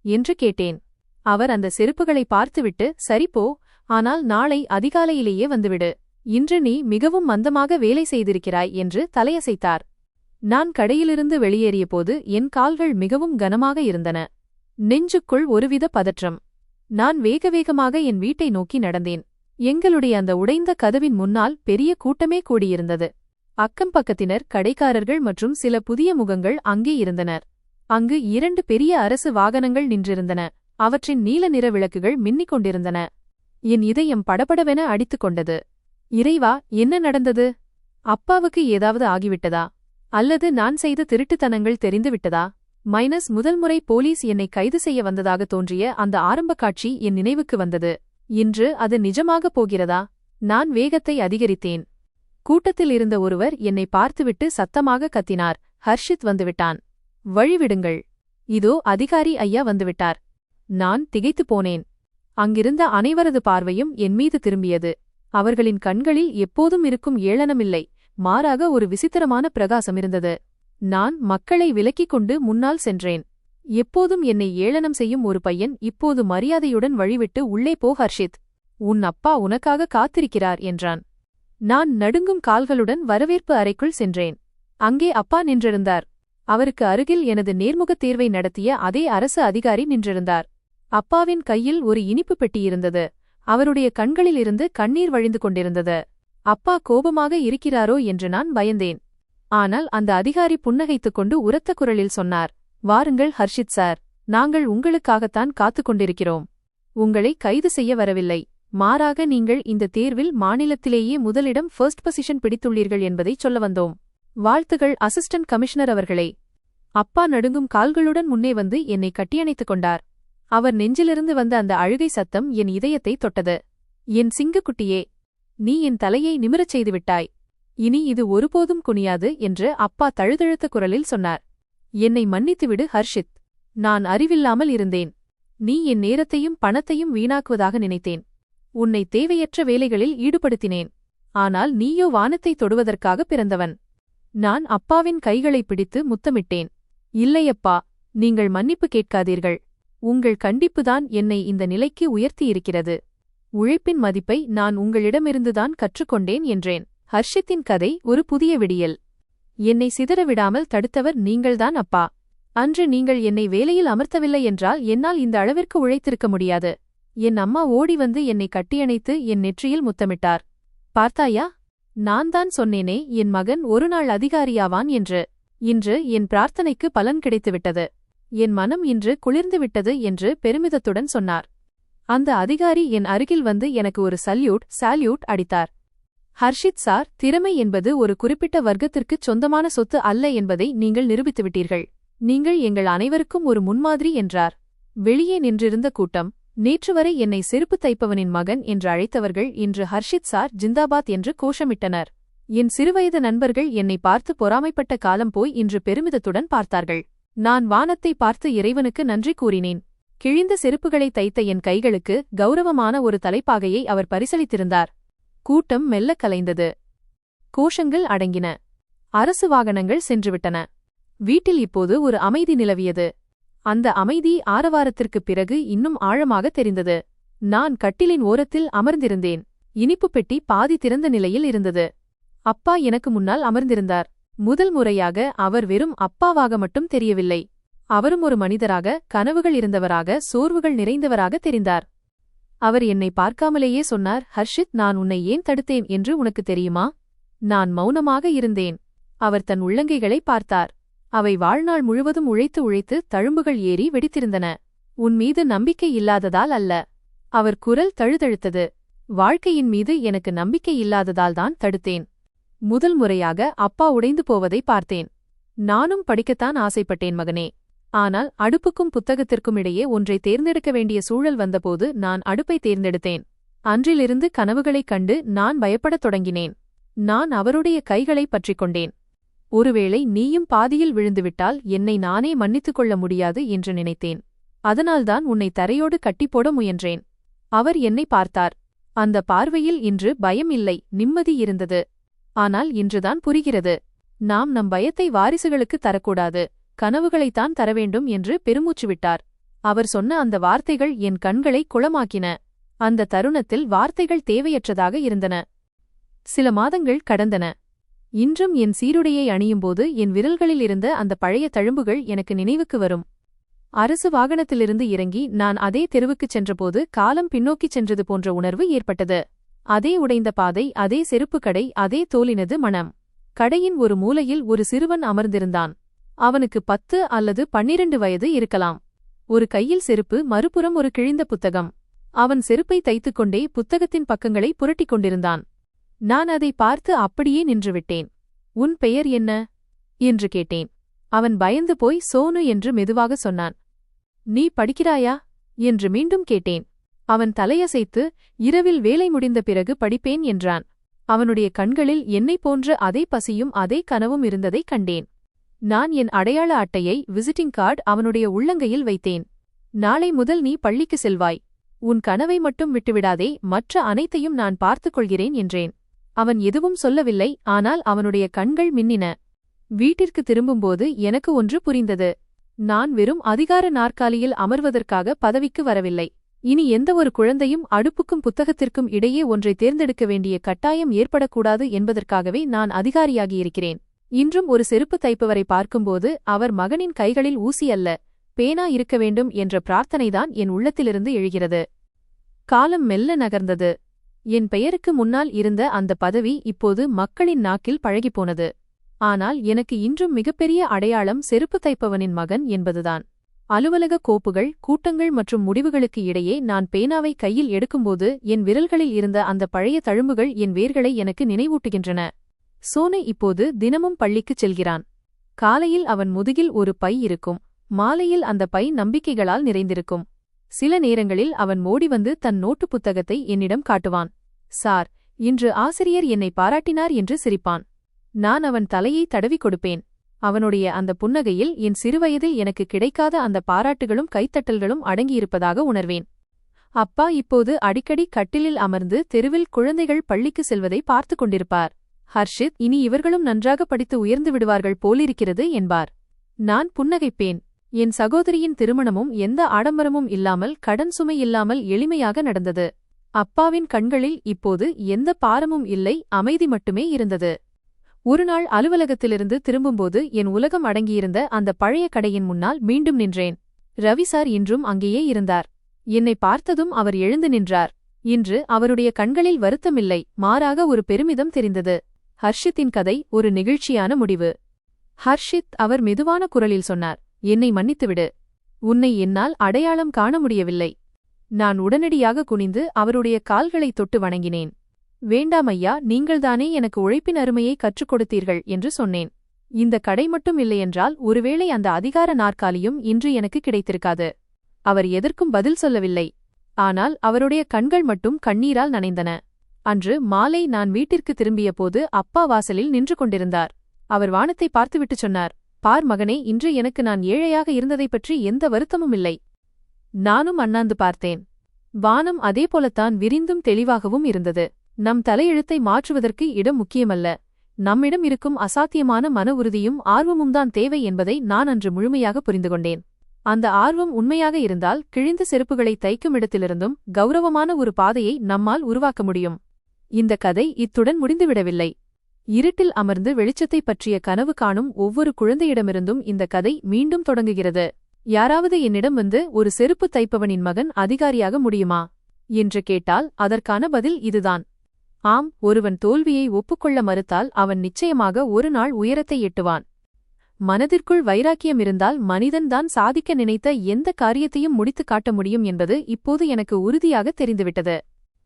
என்று கேட்டேன். அவர் அந்த செருப்புகளை பார்த்துவிட்டு, சரிப்போ, ஆனால் நாளை அதிகாலையிலேயே வந்துவிடு. இன்று நீ மிகவும் மந்தமாக வேலை செய்திருக்கிறாய் என்று தலையசைத்தார். நான் கடையிலிருந்து வெளியேறியபோது என் கால்கள் மிகவும் கனமாக இருந்தன. நெஞ்சுக்குள் ஒருவித பதற்றம். நான் வேகவேகமாக என் வீட்டை நோக்கி நடந்தேன். எங்களுடைய அந்த உடைந்த கதவின் முன்னால் பெரிய கூட்டமே கூடியிருந்தது. அக்கம் பக்கத்தினர், கடைக்காரர்கள் மற்றும் சில புதிய முகங்கள் அங்கே இருந்தனர். அங்கு 2 பெரிய அரசு வாகனங்கள் நின்றிருந்தன. அவற்றின் நீல நிற விளக்குகள் மின்னிக் கொண்டிருந்தன. என் இதயம் படபடவென அடித்துக் கொண்டது. இறைவா, என்ன நடந்தது? அப்பாவுக்கு ஏதாவது ஆகிவிட்டதா? அல்லது நான் செய்த திருட்டுத்தனங்கள் தெரிந்துவிட்டதா? முதல் முறை போலீஸ் என்னை கைது செய்ய வந்ததாக தோன்றிய அந்த ஆரம்ப காட்சி என் நினைவுக்கு வந்தது. இன்று அது நிஜமாகப் போகிறதா? நான் வேகத்தை அதிகரித்தேன். கூட்டத்தில் இருந்த ஒருவர் என்னை பார்த்துவிட்டு சத்தமாக கத்தினார், ஹர்ஷித் வந்துவிட்டான். வழிவிடுங்கள். இதோ அதிகாரி ஐயா வந்துவிட்டார். நான் திகைத்துப் போனேன். அங்கிருந்த அனைவரது பார்வையும் என் மீது திரும்பியது. அவர்களின் கண்களில் எப்போதும் இருக்கும் ஏளனமில்லை, மாறாக ஒரு விசித்திரமான பிரகாசம் இருந்தது. நான் மக்களை விலக்கிக் கொண்டு முன்னால் சென்றேன். எப்போதும் என்னை ஏளனம் செய்யும் ஒரு பையன் இப்போது மரியாதையுடன் வழிவிட்டு உள்ளே போ ஹர்ஷித். உன் அப்பா உனக்காக காத்திருக்கிறார் என்றான். நான் நடுங்கும் கால்களுடன் வரவேற்பு அறைக்குள் சென்றேன். அங்கே அப்பா நின்றிருந்தார். அவருக்கு அருகில் எனது நேர்முகத் தேர்வை நடத்திய அதே அரசு அதிகாரி நின்றிருந்தார். அப்பாவின் கையில் ஒரு இனிப்பு பெட்டி இருந்தது. அவருடைய கண்களிலிருந்து கண்ணீர் வழிந்து கொண்டிருந்தது. அப்பா கோபமாக இருக்கிறாரோ என்று நான் பயந்தேன். ஆனால் அந்த அதிகாரி புன்னகைத்துக் கொண்டு உரத்த குரலில் சொன்னார், வாருங்கள் ஹர்ஷித் சார், நாங்கள் உங்களுக்காகத்தான் காத்துக் கொண்டிருக்கிறோம். உங்களை கைது செய்ய வரவில்லை, மாறாக நீங்கள் இந்த தேர்வில் மாநிலத்திலேயே முதலிடம் ஃபர்ஸ்ட் பொசிஷன் பிடித்துள்ளீர்கள் என்பதை சொல்ல வந்தோம். வாழ்த்துகள் அசிஸ்டன்ட் கமிஷனர் அவர்களே. அப்பா நடுங்கும் கால்களுடன் முன்னே வந்து என்னை கட்டியணைத்துக் கொண்டார். அவர் நெஞ்சிலிருந்து வந்த அந்த அழுகை சத்தம் என் இதயத்தை தொட்டது. என் சிங்கக்குட்டியே, நீ என் தலையை நிமிரச் செய்துவிட்டாய். இனி இது ஒருபோதும் குனியாது என்று அப்பா தழுதழுத்த குரலில் சொன்னார். என்னை மன்னித்துவிடு ஹர்ஷித். நான் அறிவில்லாமல் இருந்தேன். நீ என் நேரத்தையும் பணத்தையும் வீணாக்குவதாக நினைத்தேன். உன்னை தேவையற்ற வேலைகளில் ஈடுபடுத்தினேன். ஆனால் நீயோ வானத்தை தொடுவதற்காக பிறந்தவன். நான் அப்பாவின் கைகளை பிடித்து முத்தமிட்டேன். இல்லையப்பா, நீங்கள் மன்னிப்பு கேட்காதீர்கள். உங்கள் கண்டிப்புதான் என்னை இந்த நிலைக்கு உயர்த்தியிருக்கிறது. உழைப்பின் மதிப்பை நான் உங்களிடமிருந்துதான் கற்றுக்கொண்டேன் என்றேன். ஹர்ஷித்தின் கதை ஒரு புதிய விடியல். என்னை சிதறவிடாமல் தடுத்தவர் நீங்கள்தான் அப்பா. அன்று நீங்கள் என்னை வேலையில் அமர்த்தவில்லை என்றால் என்னால் இந்த அளவிற்கு உழைத்திருக்க முடியாது. என் அம்மா ஓடி வந்து என்னை கட்டியணைத்து என் நெற்றியில் முத்தமிட்டார். பார்த்தாயா, நான் தான் சொன்னேனே என் மகன் ஒருநாள் அதிகாரியாவான் என்று. இன்று என் பிரார்த்தனைக்கு பலன் கிடைத்துவிட்டது. என் மனம் இன்று குளிர்ந்துவிட்டது என்று பெருமிதத்துடன் சொன்னார். அந்த அதிகாரி என் அருகில் வந்து எனக்கு ஒரு சால்யூட் அடித்தார். ஹர்ஷித் சார், திறமை என்பது ஒரு குறிப்பிட்ட வர்க்கத்திற்குச் சொந்தமான சொத்து அல்ல என்பதை நீங்கள் நிரூபித்துவிட்டீர்கள். நீங்கள் எங்கள் அனைவருக்கும் ஒரு முன்மாதிரி என்றார். வெளியே நின்றிருந்த கூட்டம், நேற்றுவரை என்னை செருப்பு தைப்பவனின் மகன் என்று அழைத்தவர்கள் இன்று ஹர்ஷித் சார் ஜிந்தாபாத் என்று கோஷமிட்டனர். என் சிறுவயது நண்பர்கள் என்னை பார்த்து பொறாமைப்பட்ட காலம் போய் இன்று பெருமிதத்துடன் பார்த்தார்கள். நான் வானத்தை பார்த்து இறைவனுக்கு நன்றி கூறினேன். கிழிந்த செருப்புகளை தைத்த என் கைகளுக்கு கௌரவமான ஒரு தலைப்பாகையை அவர் பரிசளித்திருந்தார். கூட்டம் மெல்ல கலைந்தது. கோஷங்கள் அடங்கின. அரசு வாகனங்கள் சென்றுவிட்டன. வீட்டில் இப்போது ஒரு அமைதி நிலவியது. அந்த அமைதி ஆரவாரத்திற்குப் பிறகு இன்னும் ஆழமாக தெரிந்தது. நான் கட்டிலின் ஓரத்தில் அமர்ந்திருந்தேன். இனிப்பு பெட்டி பாதி திறந்த நிலையில் இருந்தது. அப்பா எனக்கு முன்னால் அமர்ந்திருந்தார். முதல் முறையாக அவர் வெறும் அப்பாவாக மட்டும் தெரியவில்லை. அவரும் ஒரு மனிதராக, கனவுகள் இருந்தவராக, சோர்வுகள் நிறைந்தவராக தெரிந்தார். அவர் என்னை பார்க்காமலேயே சொன்னார், ஹர்ஷித், நான் உன்னை ஏன் தடுத்தேன் என்று உனக்கு தெரியுமா? நான் மௌனமாக இருந்தேன். அவர் தன் உள்ளங்கைகளை பார்த்தார். அவை வாழ்நாள் முழுவதும் உழைத்து தழும்புகள் ஏறி வெடித்திருந்தன. உன் மீது நம்பிக்கை இல்லாததால் அல்ல. அவர் குரல் தழுதழுத்தது. வாழ்க்கையின் மீது எனக்கு நம்பிக்கை இல்லாததால்தான் தடுத்தேன். முதல் முறையாக அப்பா உடைந்து போவதை பார்த்தேன். நானும் படிக்கத்தான் ஆசைப்பட்டேன் மகனே. ஆனால் அடுப்புக்கும் புத்தகத்திற்கும் இடையே ஒன்றை தேர்ந்தெடுக்க வேண்டிய சூழல் வந்தபோது நான் அடுப்பை தேர்ந்தெடுத்தேன். அன்றிலிருந்து கனவுகளைக் கண்டு நான் பயப்படத் தொடங்கினேன். நான் அவருடைய கைகளை பற்றிக் கொண்டேன். ஒருவேளை நீயும் பாதியில் விழுந்துவிட்டால் என்னை நானே மன்னித்துக் கொள்ள முடியாது என்று நினைத்தேன். அதனால்தான் உன்னை தரையோடு கட்டிப்போட முயன்றேன். அவர் என்னை பார்த்தார். அந்த பார்வையில் இன்று பயம் இல்லை, நிம்மதி இருந்தது. ஆனால் இன்றுதான் புரிகிறது. நாம் நம் பயத்தை வாரிசுகளுக்கு தரக்கூடாது, கனவுகளைத்தான் தரவேண்டும் என்று பெருமூச்சு விட்டார். அவர் சொன்ன அந்த வார்த்தைகள் என் கண்களை குளமாக்கின. அந்த தருணத்தில் வார்த்தைகள் தேவையற்றதாக இருந்தன. சில மாதங்கள் கடந்தன. இன்றும் என் சீருடையை அணியும்போது என் விரல்களில் இருந்த அந்த பழைய தழும்புகள் எனக்கு நினைவுக்கு வரும். அரசு வாகனத்திலிருந்து இறங்கி நான் அதே தெருவுக்குச் சென்றபோது காலம் பின்னோக்கிச் சென்றது போன்ற உணர்வு ஏற்பட்டது. அதே உடைந்த பாதை, அதே செருப்பு கடை, அதே தோலினது மணம். கடையின் ஒரு மூலையில் ஒரு சிறுவன் அமர்ந்திருந்தான். அவனுக்கு 10 அல்லது 12 வயது இருக்கலாம். ஒரு கையில் செருப்பு, மறுபுறம் ஒரு கிழிந்த புத்தகம். அவன் செருப்பை தைத்துக்கொண்டே புத்தகத்தின் பக்கங்களை புரட்டிக் கொண்டிருந்தான். நான் அதை பார்த்து அப்படியே நின்றுவிட்டேன். உன் பெயர் என்ன என்று கேட்டேன். அவன் பயந்து போய் சோனு என்று மெதுவாக சொன்னான். நீ படிக்கிறாயா என்று மீண்டும் கேட்டேன். அவன் தலையசைத்து, இரவில் வேலை முடிந்த பிறகு படிப்பேன் என்றான். அவனுடைய கண்களில் என்னைப் போன்ற அதே பசியும் அதே கனவும் இருந்ததைக் கண்டேன். நான் என் அடையாள அட்டையை, விசிட்டிங் கார்டு அவனுடைய உள்ளங்கையில் வைத்தேன். நாளை முதல் நீ பள்ளிக்கு செல்வாய். உன் கனவை மட்டும் விட்டுவிடாதே, மற்ற அனைத்தையும் நான் பார்த்துக் கொள்கிறேன் என்றேன். அவன் எதுவும் சொல்லவில்லை, ஆனால் அவனுடைய கண்கள் மின்னின. வீட்டிற்கு திரும்பும்போது எனக்கு ஒன்று புரிந்தது. நான் வெறும் அதிகார நாற்காலியில் அமர்வதற்காக பதவிக்கு வரவில்லை. இனி எந்த ஒரு குழந்தையும் அடுப்புக்கும் புத்தகத்திற்கும் இடையே ஒன்றை தேர்ந்தெடுக்க வேண்டிய கட்டாயம் ஏற்படக்கூடாது என்பதற்காகவே நான் அதிகாரியாகியிருக்கிறேன். இன்றும் ஒரு செருப்பு தைப்பவரை பார்க்கும்போது அவர் மகனின் கைகளில் ஊசி அல்ல, பேனா இருக்க வேண்டும் என்ற பிரார்த்தனைதான் என் உள்ளத்திலிருந்து எழுகிறது. காலம் மெல்ல நகர்ந்தது. என் பெயருக்கு முன்னால் இருந்த அந்த பதவி இப்போது மக்களின் நாக்கில் பழகிப்போனது. ஆனால் எனக்கு இன்றும் மிகப்பெரிய அடையாளம் செருப்பு தைப்பவனின் மகன் என்பதுதான். அலுவலக கோப்புகள், கூட்டங்கள் மற்றும் முடிவுகளுக்கு இடையே நான் பேனாவை கையில் எடுக்கும்போது என் விரல்களில் இருந்த அந்த பழைய தழும்புகள் என் வேர்களை எனக்கு நினைவூட்டுகின்றன. சோனு இப்போது தினமும் பள்ளிக்குச் செல்கிறான். காலையில் அவன் முதுகில் ஒரு பை இருக்கும். மாலையில் அந்த பை நம்பிக்கைகளால் நிறைந்திருக்கும். சில நேரங்களில் அவன் ஓடி வந்து தன் நோட்டு புத்தகத்தை என்னிடம் காட்டுவான். சார், இன்று ஆசிரியர் என்னை பாராட்டினார் என்று சிரிப்பான். நான் அவன் தலையை தடவிக் கொடுப்பேன். அவனுடைய அந்த புன்னகையில் என் சிறுவயதில் எனக்கு கிடைக்காத அந்த பாராட்டுகளும் கைத்தட்டல்களும் அடங்கியிருப்பதாக உணர்வேன். அப்பா இப்போது அடிக்கடி கட்டிலில் அமர்ந்து தெருவில் குழந்தைகள் பள்ளிக்கு செல்வதை பார்த்து கொண்டிருப்பார். ஹர்ஷித், இனி இவர்களும் நன்றாக படித்து உயர்ந்து விடுவார்கள் போலிருக்கிறது என்பார். நான் புன்னகைப்பேன். என் சகோதரியின் திருமணமும் எந்த ஆடம்பரமும் இல்லாமல், கடன் சுமை இல்லாமல் எளிமையாக நடந்தது. அப்பாவின் கண்களில் இப்போது எந்த பாரமும் இல்லை, அமைதி மட்டுமே இருந்தது. ஒருநாள் அலுவலகத்திலிருந்து திரும்பும்போது என் உலகம் அடங்கியிருந்த அந்த பழைய கடையின் முன்னால் மீண்டும் நின்றேன். ரவி சார் இன்றும் அங்கேயே இருந்தார். என்னை பார்த்ததும் அவர் எழுந்து நின்றார். இன்று அவருடைய கண்களில் வருத்தமில்லை, மாறாக ஒரு பெருமிதம் தெரிந்தது. ஹர்ஷித்தின் கதை ஒரு நெகிழ்ச்சியான முடிவு. ஹர்ஷித், அவர் மெதுவான குரலில் சொன்னார், என்னை மன்னித்துவிடு. உன்னை என்னால் அடையாளம் காண முடியவில்லை. நான் உடனடியாக குனிந்து அவருடைய கால்களை தொட்டு வணங்கினேன். வேண்டாம் ஐயா, நீங்கள்தானே எனக்கு உழைப்பின் அருமையை கற்றுக் கொடுத்தீர்கள் என்று சொன்னேன். இந்த கடை மட்டும் இல்லையென்றால் ஒருவேளை அந்த அதிகார நாற்காலியும் இன்று எனக்கு கிடைத்திருக்காது. அவர் எதற்கும் பதில் சொல்லவில்லை. ஆனால் அவருடைய கண்கள் மட்டும் கண்ணீரால் நனைந்தன. அன்று மாலை நான் வீட்டிற்கு திரும்பிய போது அப்பா வாசலில் நின்று கொண்டிருந்தார். அவர் வானத்தை பார்த்துவிட்டு சொன்னார், பார் மகனே, இன்று எனக்கு நான் ஏழையாக இருந்ததைப் பற்றி எந்த வருத்தமும் இல்லை. நானும் அண்ணாந்து பார்த்தேன். வானம் அதேபோலத்தான் விரிந்தும் தெளிவாகவும் இருந்தது. நம் தலையெழுத்தை மாற்றுவதற்கு இடம் முக்கியமல்ல, நம்மிடம் இருக்கும் அசாத்தியமான மன உறுதியும் ஆர்வமும்தான் தேவை என்பதை நான் அன்று முழுமையாக புரிந்துகொண்டேன். அந்த ஆர்வம் உண்மையாக இருந்தால் கிழிந்த செருப்புகளை தைக்கும் இடத்திலிருந்தும் கௌரவமான ஒரு பாதையை நம்மால் உருவாக்க முடியும். இந்த கதை இத்துடன் முடிந்துவிடவில்லை. இருட்டில் அமர்ந்து வெளிச்சத்தைப் பற்றிய கனவு காணும் ஒவ்வொரு குழந்தையிடமிருந்தும் இந்த கதை மீண்டும் தொடங்குகிறது. யாராவது என்னிடம் வந்து, ஒரு செருப்பு தைப்பவனின் மகன் அதிகாரியாக முடியுமா என்று கேட்டால் அதற்கான பதில் இதுதான். ஆம், ஒருவன் தோல்வியை ஒப்புக்கொள்ள மறுத்தால் அவன் நிச்சயமாக ஒரு நாள் உயரத்தை எட்டுவான். மனதிற்குள் வைராக்கியம் இருந்தால் மனிதன்தான் சாதிக்க நினைத்த எந்த காரியத்தையும் முடித்துக் காட்ட முடியும் என்பது இப்போது எனக்கு உறுதியாக தெரிந்துவிட்டது.